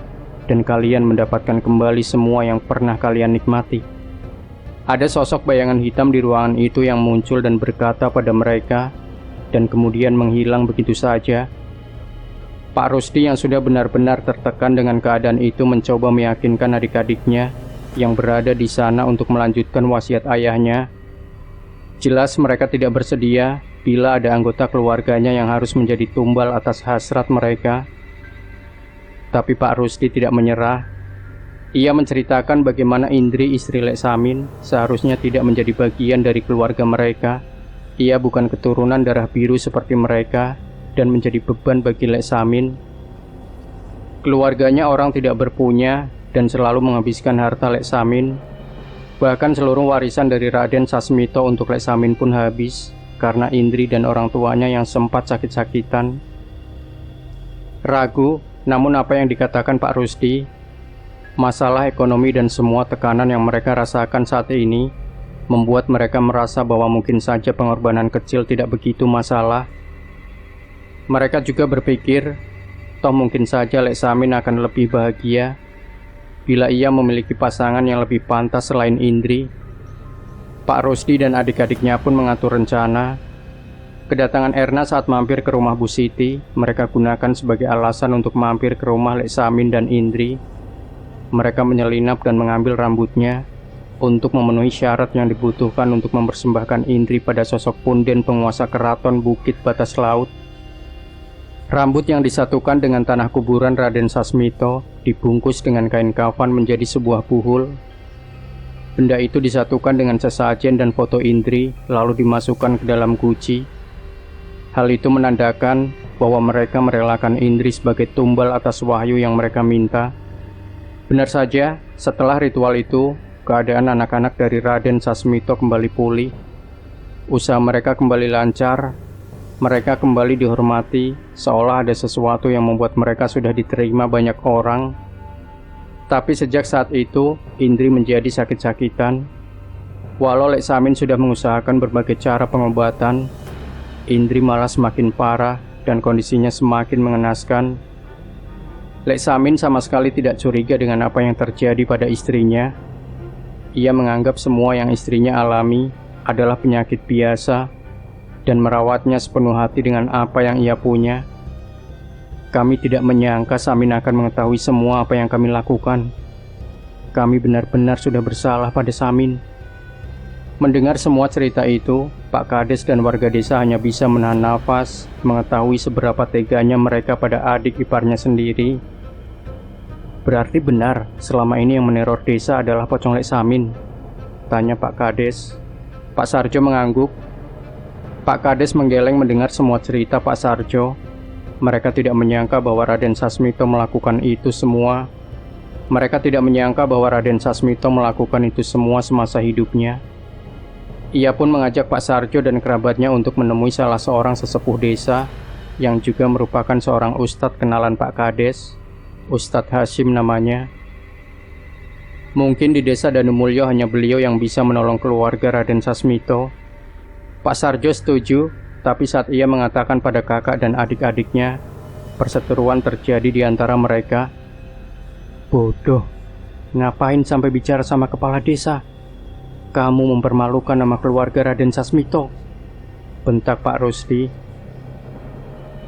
A: dan kalian mendapatkan kembali semua yang pernah kalian nikmati. Ada sosok bayangan hitam di ruangan itu yang muncul dan berkata pada mereka, dan kemudian menghilang begitu saja. Pak Rusdi yang sudah benar-benar tertekan dengan keadaan itu mencoba meyakinkan adik-adiknya yang berada di sana untuk melanjutkan wasiat ayahnya. Jelas mereka tidak bersedia bila ada anggota keluarganya yang harus menjadi tumbal atas hasrat mereka. Tapi Pak Rusdi tidak menyerah. Ia menceritakan bagaimana Indri, istri Lek Samin, seharusnya tidak menjadi bagian dari keluarga mereka. Ia bukan keturunan darah biru seperti mereka dan menjadi beban bagi Lek Samin. Keluarganya orang tidak berpunya dan selalu menghabiskan harta Lek Samin. Bahkan seluruh warisan dari Raden Sasmito untuk Lek Samin pun habis karena Indri dan orang tuanya yang sempat sakit-sakitan. Ragu, namun apa yang dikatakan Pak Rusdi, masalah ekonomi dan semua tekanan yang mereka rasakan saat ini membuat mereka merasa bahwa mungkin saja pengorbanan kecil tidak begitu masalah. Mereka juga berpikir, toh mungkin saja Lek Samin akan lebih bahagia bila ia memiliki pasangan yang lebih pantas selain Indri. Pak Rusdi dan adik-adiknya pun mengatur rencana. Kedatangan Erna saat mampir ke rumah Bu Siti, mereka gunakan sebagai alasan untuk mampir ke rumah Lek Samin dan Indri. Mereka menyelinap dan mengambil rambutnya untuk memenuhi syarat yang dibutuhkan untuk mempersembahkan Indri pada sosok punden penguasa keraton Bukit Batas Laut. Rambut yang disatukan dengan tanah kuburan Raden Sasmito dibungkus dengan kain kafan menjadi sebuah buhul. Benda itu disatukan dengan sesajen dan foto Indri lalu dimasukkan ke dalam guci. Hal itu menandakan bahwa mereka merelakan Indri sebagai tumbal atas wahyu yang mereka minta. Benar saja, setelah ritual itu, keadaan anak-anak dari Raden Sasmito kembali pulih. Usaha mereka kembali lancar. Mereka kembali dihormati, seolah ada sesuatu yang membuat mereka sudah diterima banyak orang. Tapi sejak saat itu, Indri menjadi sakit-sakitan. Walau Lek Samin sudah mengusahakan berbagai cara pengobatan, Indri malah semakin parah dan kondisinya semakin mengenaskan. Lek Samin sama sekali tidak curiga dengan apa yang terjadi pada istrinya. Ia menganggap semua yang istrinya alami adalah penyakit biasa dan merawatnya sepenuh hati dengan apa yang ia punya. Kami tidak menyangka Samin akan mengetahui semua apa yang kami lakukan. Kami benar-benar sudah bersalah pada Samin. Mendengar semua cerita itu, Pak Kades dan warga desa hanya bisa menahan nafas, mengetahui seberapa teganya mereka pada adik iparnya sendiri. Berarti benar, selama ini yang meneror desa adalah Pocong Lek Samin? Tanya Pak Kades. Pak Sarjo mengangguk. Pak Kades menggeleng mendengar semua cerita Pak Sarjo. Mereka tidak menyangka bahwa Raden Sasmito melakukan itu semua. Mereka tidak menyangka bahwa Raden Sasmito melakukan itu semua semasa hidupnya. Ia pun mengajak Pak Sarjo dan kerabatnya untuk menemui salah seorang sesepuh desa yang juga merupakan seorang ustadz kenalan Pak Kades, Ustadz Hashim namanya. Mungkin di desa Danumulyo hanya beliau yang bisa menolong keluarga Raden Sasmito. Pak Sarjo setuju, tapi saat ia mengatakan pada kakak dan adik-adiknya, perseteruan terjadi di antara mereka. Bodoh, ngapain sampai bicara sama kepala desa? Kamu mempermalukan nama keluarga Raden Sasmito, bentak Pak Rusdi.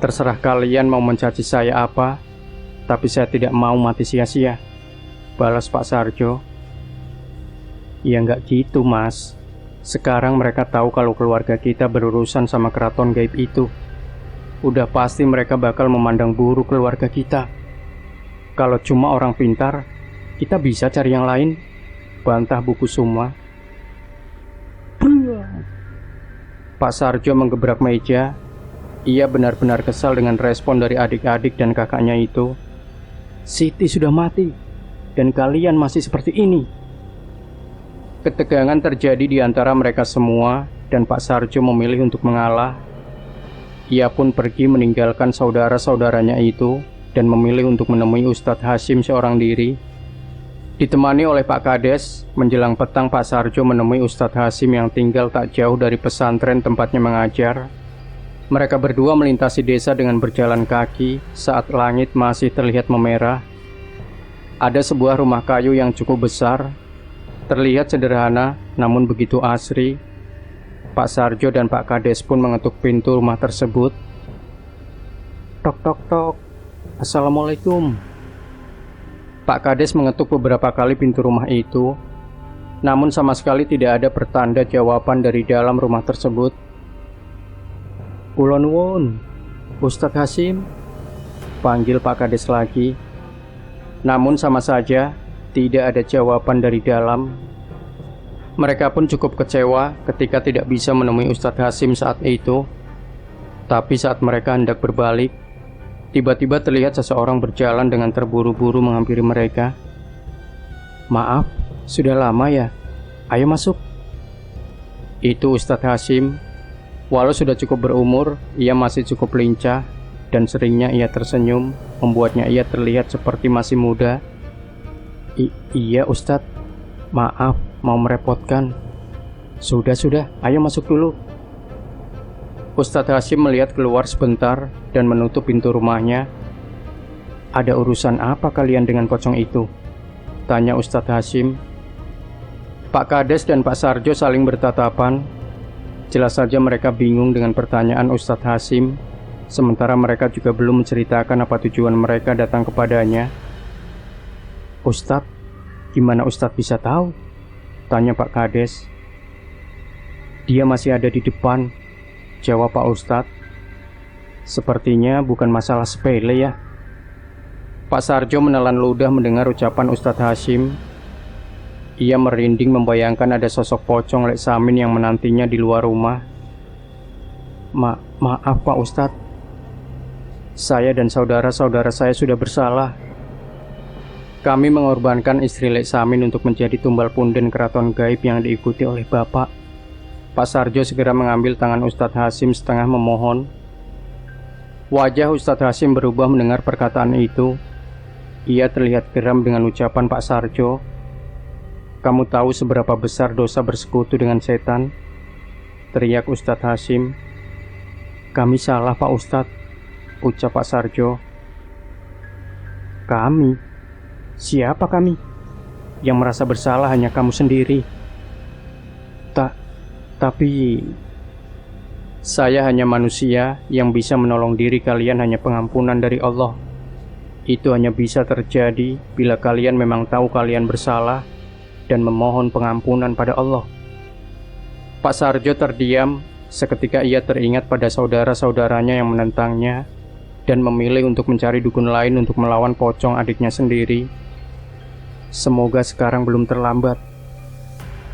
A: Terserah kalian mau mencaci saya apa, tapi saya tidak mau mati sia-sia, balas Pak Sarjo. Ya nggak gitu mas. Sekarang mereka tahu kalau keluarga kita berurusan sama keraton gaib itu. Udah pasti mereka bakal memandang buruk keluarga kita. Kalau cuma orang pintar, kita bisa cari yang lain, bantah Buku Suma. Pak Sarjo menggebrak meja. Ia benar-benar kesal dengan respon dari adik-adik dan kakaknya itu. Siti sudah mati, dan kalian masih seperti ini. Ketegangan terjadi di antara mereka semua, dan Pak Sarjo memilih untuk mengalah. Ia pun pergi meninggalkan saudara-saudaranya itu, dan memilih untuk menemui Ustadz Hashim seorang diri. Ditemani oleh Pak Kades, menjelang petang Pak Sarjo menemui Ustadz Hashim yang tinggal tak jauh dari pesantren tempatnya mengajar. Mereka berdua melintasi desa dengan berjalan kaki saat langit masih terlihat memerah. Ada sebuah rumah kayu yang cukup besar. Terlihat sederhana, namun begitu asri. Pak Sarjo dan Pak Kades pun mengetuk pintu rumah tersebut. Tok tok tok. Assalamualaikum. Pak Kades mengetuk beberapa kali pintu rumah itu, namun sama sekali tidak ada pertanda jawaban dari dalam rumah tersebut. Kula nuwun, Ustadz Hashim, panggil Pak Kades lagi. Namun sama saja, tidak ada jawaban dari dalam. Mereka pun cukup kecewa ketika tidak bisa menemui Ustadz Hashim saat itu. Tapi saat mereka hendak berbalik, tiba-tiba terlihat seseorang berjalan dengan terburu-buru menghampiri mereka. Maaf, sudah lama ya? Ayo masuk. Itu Ustadz Hashim. Walau sudah cukup berumur, ia masih cukup lincah, dan seringnya ia tersenyum, membuatnya ia terlihat seperti masih muda. Iya Ustadz, maaf mau merepotkan. Sudah, ayo masuk dulu. Ustadz Hashim melihat keluar sebentar dan menutup pintu rumahnya. Ada urusan apa kalian dengan pocong itu? Tanya Ustadz Hashim. Pak Kades dan Pak Sarjo saling bertatapan. Jelas saja mereka bingung dengan pertanyaan Ustadz Hashim, sementara mereka juga belum menceritakan apa tujuan mereka datang kepadanya. Ustadz, gimana Ustadz bisa tahu? Tanya Pak Kades. Dia masih ada di depan, jawab Pak Ustadz. Sepertinya bukan masalah sepele ya. Pak Sarjo menelan ludah mendengar ucapan Ustadz Hashim. Ia merinding membayangkan ada sosok pocong Lek Samin yang menantinya di luar rumah. Maaf Pak Ustadz, saya dan saudara-saudara saya sudah bersalah. Kami mengorbankan istri Lek Samin untuk menjadi tumbal punden keraton gaib yang diikuti oleh Bapak. Pak Sarjo segera mengambil tangan Ustadz Hashim setengah memohon. Wajah Ustadz Hashim berubah mendengar perkataan itu. Ia terlihat geram dengan ucapan Pak Sarjo. Kamu tahu seberapa besar dosa bersekutu dengan setan? Teriak Ustadz Hashim. Kami salah Pak Ustadz, ucap Pak Sarjo. Kami? Siapa kami? Yang merasa bersalah hanya kamu sendiri. Tapi saya hanya manusia yang bisa menolong diri kalian, hanya pengampunan dari Allah. Itu hanya bisa terjadi bila kalian memang tahu kalian bersalah dan memohon pengampunan pada Allah. Pak Sarjo terdiam. Seketika ia teringat pada saudara-saudaranya yang menentangnya dan memilih untuk mencari dukun lain untuk melawan pocong adiknya sendiri. Semoga sekarang belum terlambat.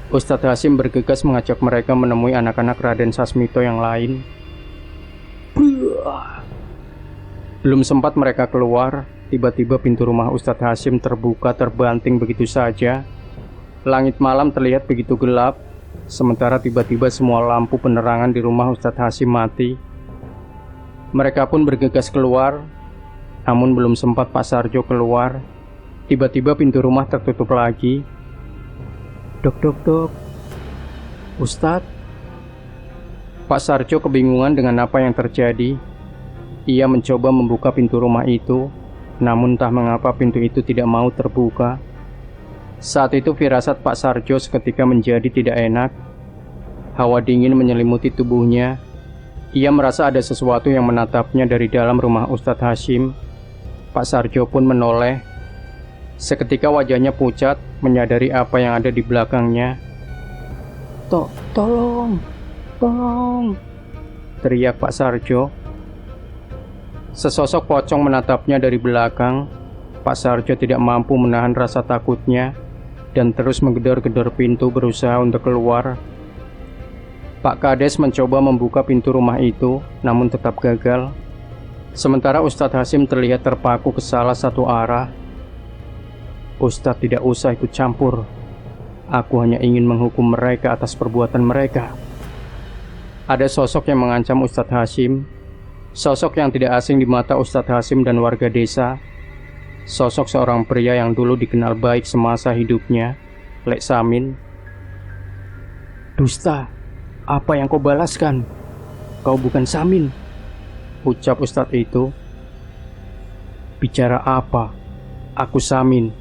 A: Ustadz Hasyim bergegas mengajak mereka menemui anak-anak Raden Sasmito yang lain. Belum sempat mereka keluar, tiba-tiba pintu rumah Ustadz Hasyim terbuka terbanting begitu saja. Langit malam terlihat begitu gelap, sementara tiba-tiba semua lampu penerangan di rumah Ustadz Hasyim mati. Mereka pun bergegas keluar, namun belum sempat Pak Sarjo keluar, tiba-tiba pintu rumah tertutup lagi. Dok, dok, dok. Ustadz. Pak Sarjo kebingungan dengan apa yang terjadi. Ia mencoba membuka pintu rumah itu, namun entah mengapa pintu itu tidak mau terbuka. Saat itu firasat Pak Sarjo seketika menjadi tidak enak. Hawa dingin menyelimuti tubuhnya. Ia merasa ada sesuatu yang menatapnya dari dalam rumah Ustadz Hasyim. Pak Sarjo pun menoleh. Seketika wajahnya pucat, menyadari apa yang ada di belakangnya. Tolong, tolong, teriak Pak Sarjo. Sesosok pocong menatapnya dari belakang. Pak Sarjo tidak mampu menahan rasa takutnya dan terus menggedor-gedor pintu berusaha untuk keluar. Pak Kades mencoba membuka pintu rumah itu, namun tetap gagal. Sementara Ustadz Hasyim terlihat terpaku ke salah satu arah. Ustadz tidak usah ikut campur. Aku hanya ingin menghukum mereka atas perbuatan mereka. Ada sosok yang mengancam Ustadz Hasyim. Sosok yang tidak asing di mata Ustadz Hasyim dan warga desa. Sosok seorang pria yang dulu dikenal baik semasa hidupnya, Lek Samin. Dusta, apa yang kau balaskan? Kau bukan Samin, ucap Ustadz itu. Bicara apa? Aku Samin.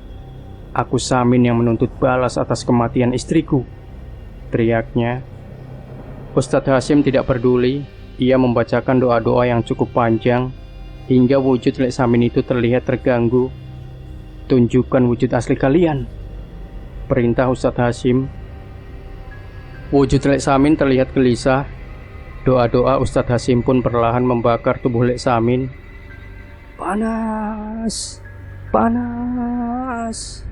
A: Aku Samin yang menuntut balas atas kematian istriku, teriaknya. Ustadz Hasyim tidak peduli. Ia membacakan doa-doa yang cukup panjang hingga wujud Lek Samin itu terlihat terganggu. Tunjukkan wujud asli kalian, perintah Ustadz Hasyim. Wujud Lek Samin terlihat gelisah. Doa-doa Ustadz Hasyim pun perlahan membakar tubuh Lek Samin. Panas, panas.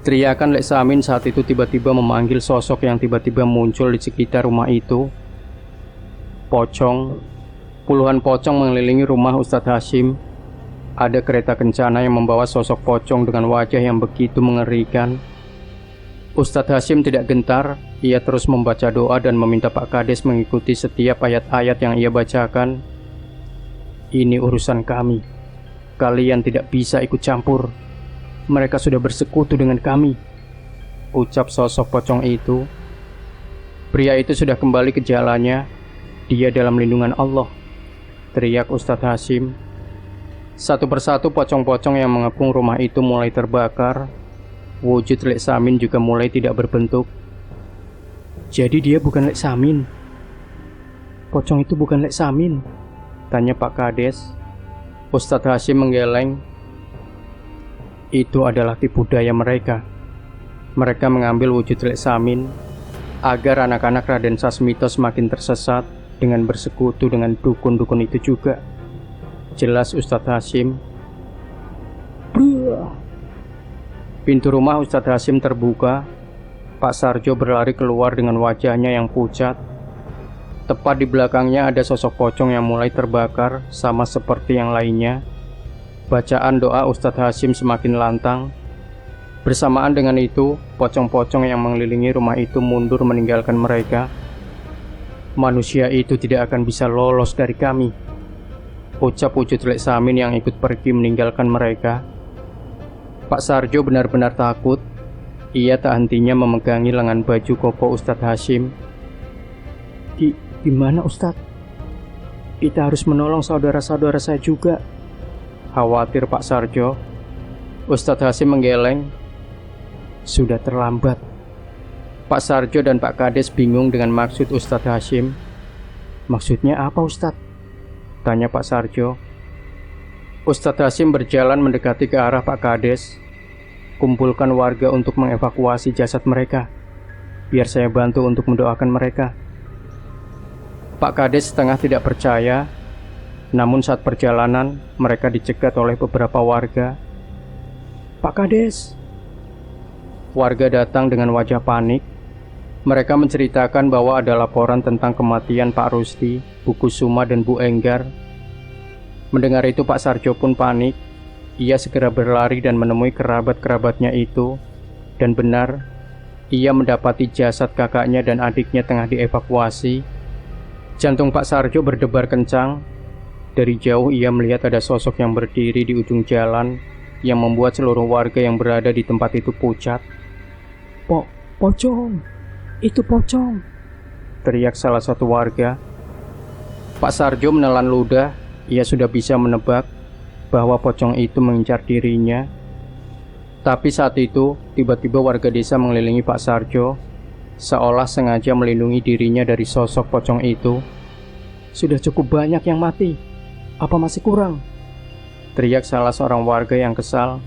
A: Teriakan Lek Samin saat itu tiba-tiba memanggil sosok yang tiba-tiba muncul di sekitar rumah itu. Pocong. Puluhan pocong mengelilingi rumah Ustadz Hasyim. Ada kereta kencana yang membawa sosok pocong dengan wajah yang begitu mengerikan. Ustadz Hasyim tidak gentar. Ia terus membaca doa dan meminta Pak Kades mengikuti setiap ayat-ayat yang ia bacakan. Ini urusan kami. Kalian tidak bisa ikut campur. Mereka sudah bersekutu dengan kami, ucap sosok pocong itu. Pria itu sudah kembali ke jalannya. Dia dalam lindungan Allah, teriak Ustadz Hasyim. Satu persatu pocong-pocong yang mengepung rumah itu mulai terbakar. Wujud Lek Samin juga mulai tidak berbentuk. Jadi dia bukan Lek Samin. Pocong itu bukan Lek Samin, tanya Pak Kades. Ustadz Hasyim menggeleng. Itu adalah tipu daya mereka. Mereka mengambil wujud Lek Samin agar anak-anak Raden Sasmito semakin tersesat dengan bersekutu dengan dukun-dukun itu juga, jelas Ustadz Hasyim. Pintu rumah Ustadz Hasyim terbuka. Pak Sarjo berlari keluar dengan wajahnya yang pucat. Tepat di belakangnya ada sosok pocong yang mulai terbakar sama seperti yang lainnya. Bacaan doa Ustadz Hasyim semakin lantang. Bersamaan dengan itu, pocong-pocong yang mengelilingi rumah itu mundur meninggalkan mereka. Manusia itu tidak akan bisa lolos dari kami, ucap wujud Lek Samin yang ikut pergi meninggalkan mereka. Pak Sarjo benar-benar takut. Ia tak hentinya memegangi lengan baju koko Ustadz Hasyim. Gimana Ustadz? Kita harus menolong saudara-saudara saya juga, khawatir Pak Sarjo. Ustadz Hasyim menggeleng. Sudah terlambat. Pak Sarjo dan Pak Kades bingung dengan maksud Ustadz Hasyim. Maksudnya apa Ustadz? Tanya Pak Sarjo. Ustadz Hasyim berjalan mendekati ke arah Pak Kades. Kumpulkan warga untuk mengevakuasi jasad mereka. Biar saya bantu untuk mendoakan mereka. Pak Kades setengah tidak percaya. Namun saat perjalanan, mereka dicegat oleh beberapa warga. Pak Kades, Warga datang dengan wajah panik. Mereka menceritakan bahwa ada laporan tentang kematian Pak Rusdi, Bu Kusuma, dan Bu Enggar. Mendengar itu Pak Sarjo pun panik. Ia segera berlari dan menemui kerabat-kerabatnya itu. Dan benar, ia mendapati jasad kakaknya dan adiknya tengah dievakuasi. Jantung Pak Sarjo berdebar kencang. Dari jauh ia melihat ada sosok yang berdiri di ujung jalan yang membuat seluruh warga yang berada di tempat itu pucat.
B: Pocong, itu pocong,
A: teriak salah satu warga. Pak Sarjo menelan ludah. Ia sudah bisa menebak bahwa pocong itu mengincar dirinya. Tapi saat itu, tiba-tiba warga desa mengelilingi Pak Sarjo, seolah sengaja melindungi dirinya dari sosok pocong itu.
B: Sudah cukup banyak yang mati, apa masih kurang?
A: Teriak salah seorang warga yang kesal.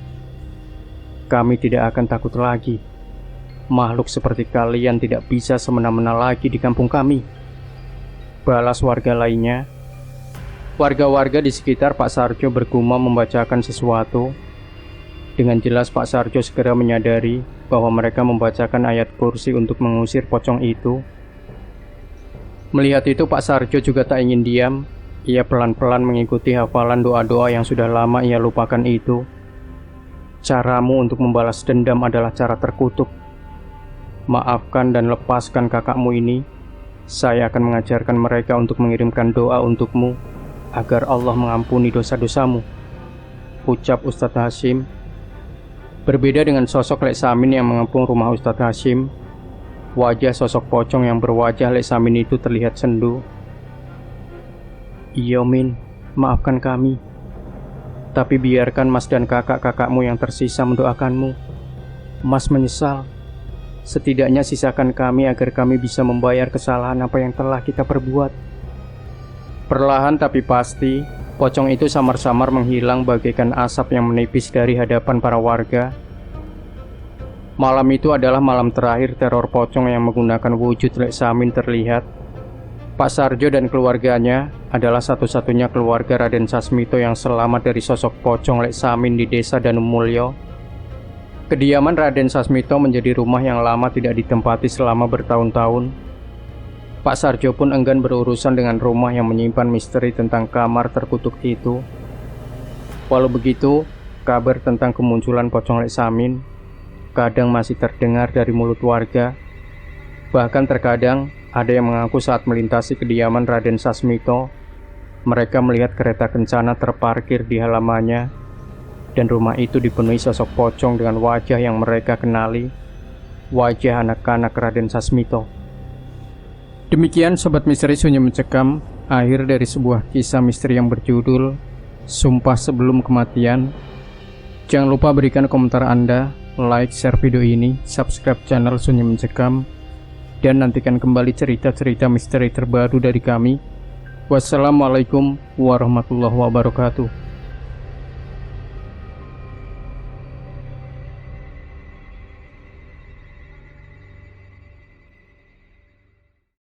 A: Kami tidak akan takut lagi. Makhluk seperti kalian tidak bisa semena-mena lagi di kampung kami, balas warga lainnya. Warga-warga di sekitar Pak Sarjo bergumam membacakan sesuatu. Dengan jelas Pak Sarjo segera menyadari bahwa mereka membacakan ayat kursi untuk mengusir pocong itu. Melihat itu Pak Sarjo juga tak ingin diam. Ia pelan-pelan mengikuti hafalan doa-doa yang sudah lama ia lupakan itu. Caramu untuk membalas dendam adalah cara terkutuk. Maafkan dan lepaskan kakakmu ini. Saya akan mengajarkan mereka untuk mengirimkan doa untukmu agar Allah mengampuni dosa-dosamu, ucap Ustadz Hashim. Berbeda dengan sosok Lek Samin yang mengepung rumah Ustadz Hashim, wajah sosok pocong yang berwajah Lek Samin itu terlihat sendu. Iya Min, maafkan kami. Tapi biarkan Mas dan kakak-kakakmu yang tersisa mendoakanmu. Mas menyesal. Setidaknya sisakan kami agar kami bisa membayar kesalahan apa yang telah kita perbuat. Perlahan tapi pasti, pocong itu samar-samar menghilang bagaikan asap yang menipis dari hadapan para warga. Malam itu adalah malam terakhir teror pocong yang menggunakan wujud Lek Samin terlihat. Pak Sarjo dan keluarganya adalah satu-satunya keluarga Raden Sasmito yang selamat dari sosok pocong Lek Samin di desa Danumulyo. Kediaman Raden Sasmito menjadi rumah yang lama tidak ditempati selama bertahun-tahun. Pak Sarjo pun enggan berurusan dengan rumah yang menyimpan misteri tentang kamar terkutuk itu. Walau begitu, kabar tentang kemunculan pocong Lek Samin kadang masih terdengar dari mulut warga. Bahkan terkadang ada yang mengaku saat melintasi kediaman Raden Sasmito, mereka melihat kereta kencana terparkir di halamannya, dan rumah itu dipenuhi sosok pocong dengan wajah yang mereka kenali, wajah anak-anak Raden Sasmito. Demikian Sobat Misteri Sunyi Mencekam, akhir dari sebuah kisah misteri yang berjudul Sumpah Sebelum Kematian. Jangan lupa berikan komentar Anda, like, share video ini, subscribe channel Sunyi Mencekam, dan nantikan kembali cerita-cerita misteri terbaru dari kami. Wassalamualaikum warahmatullahi wabarakatuh.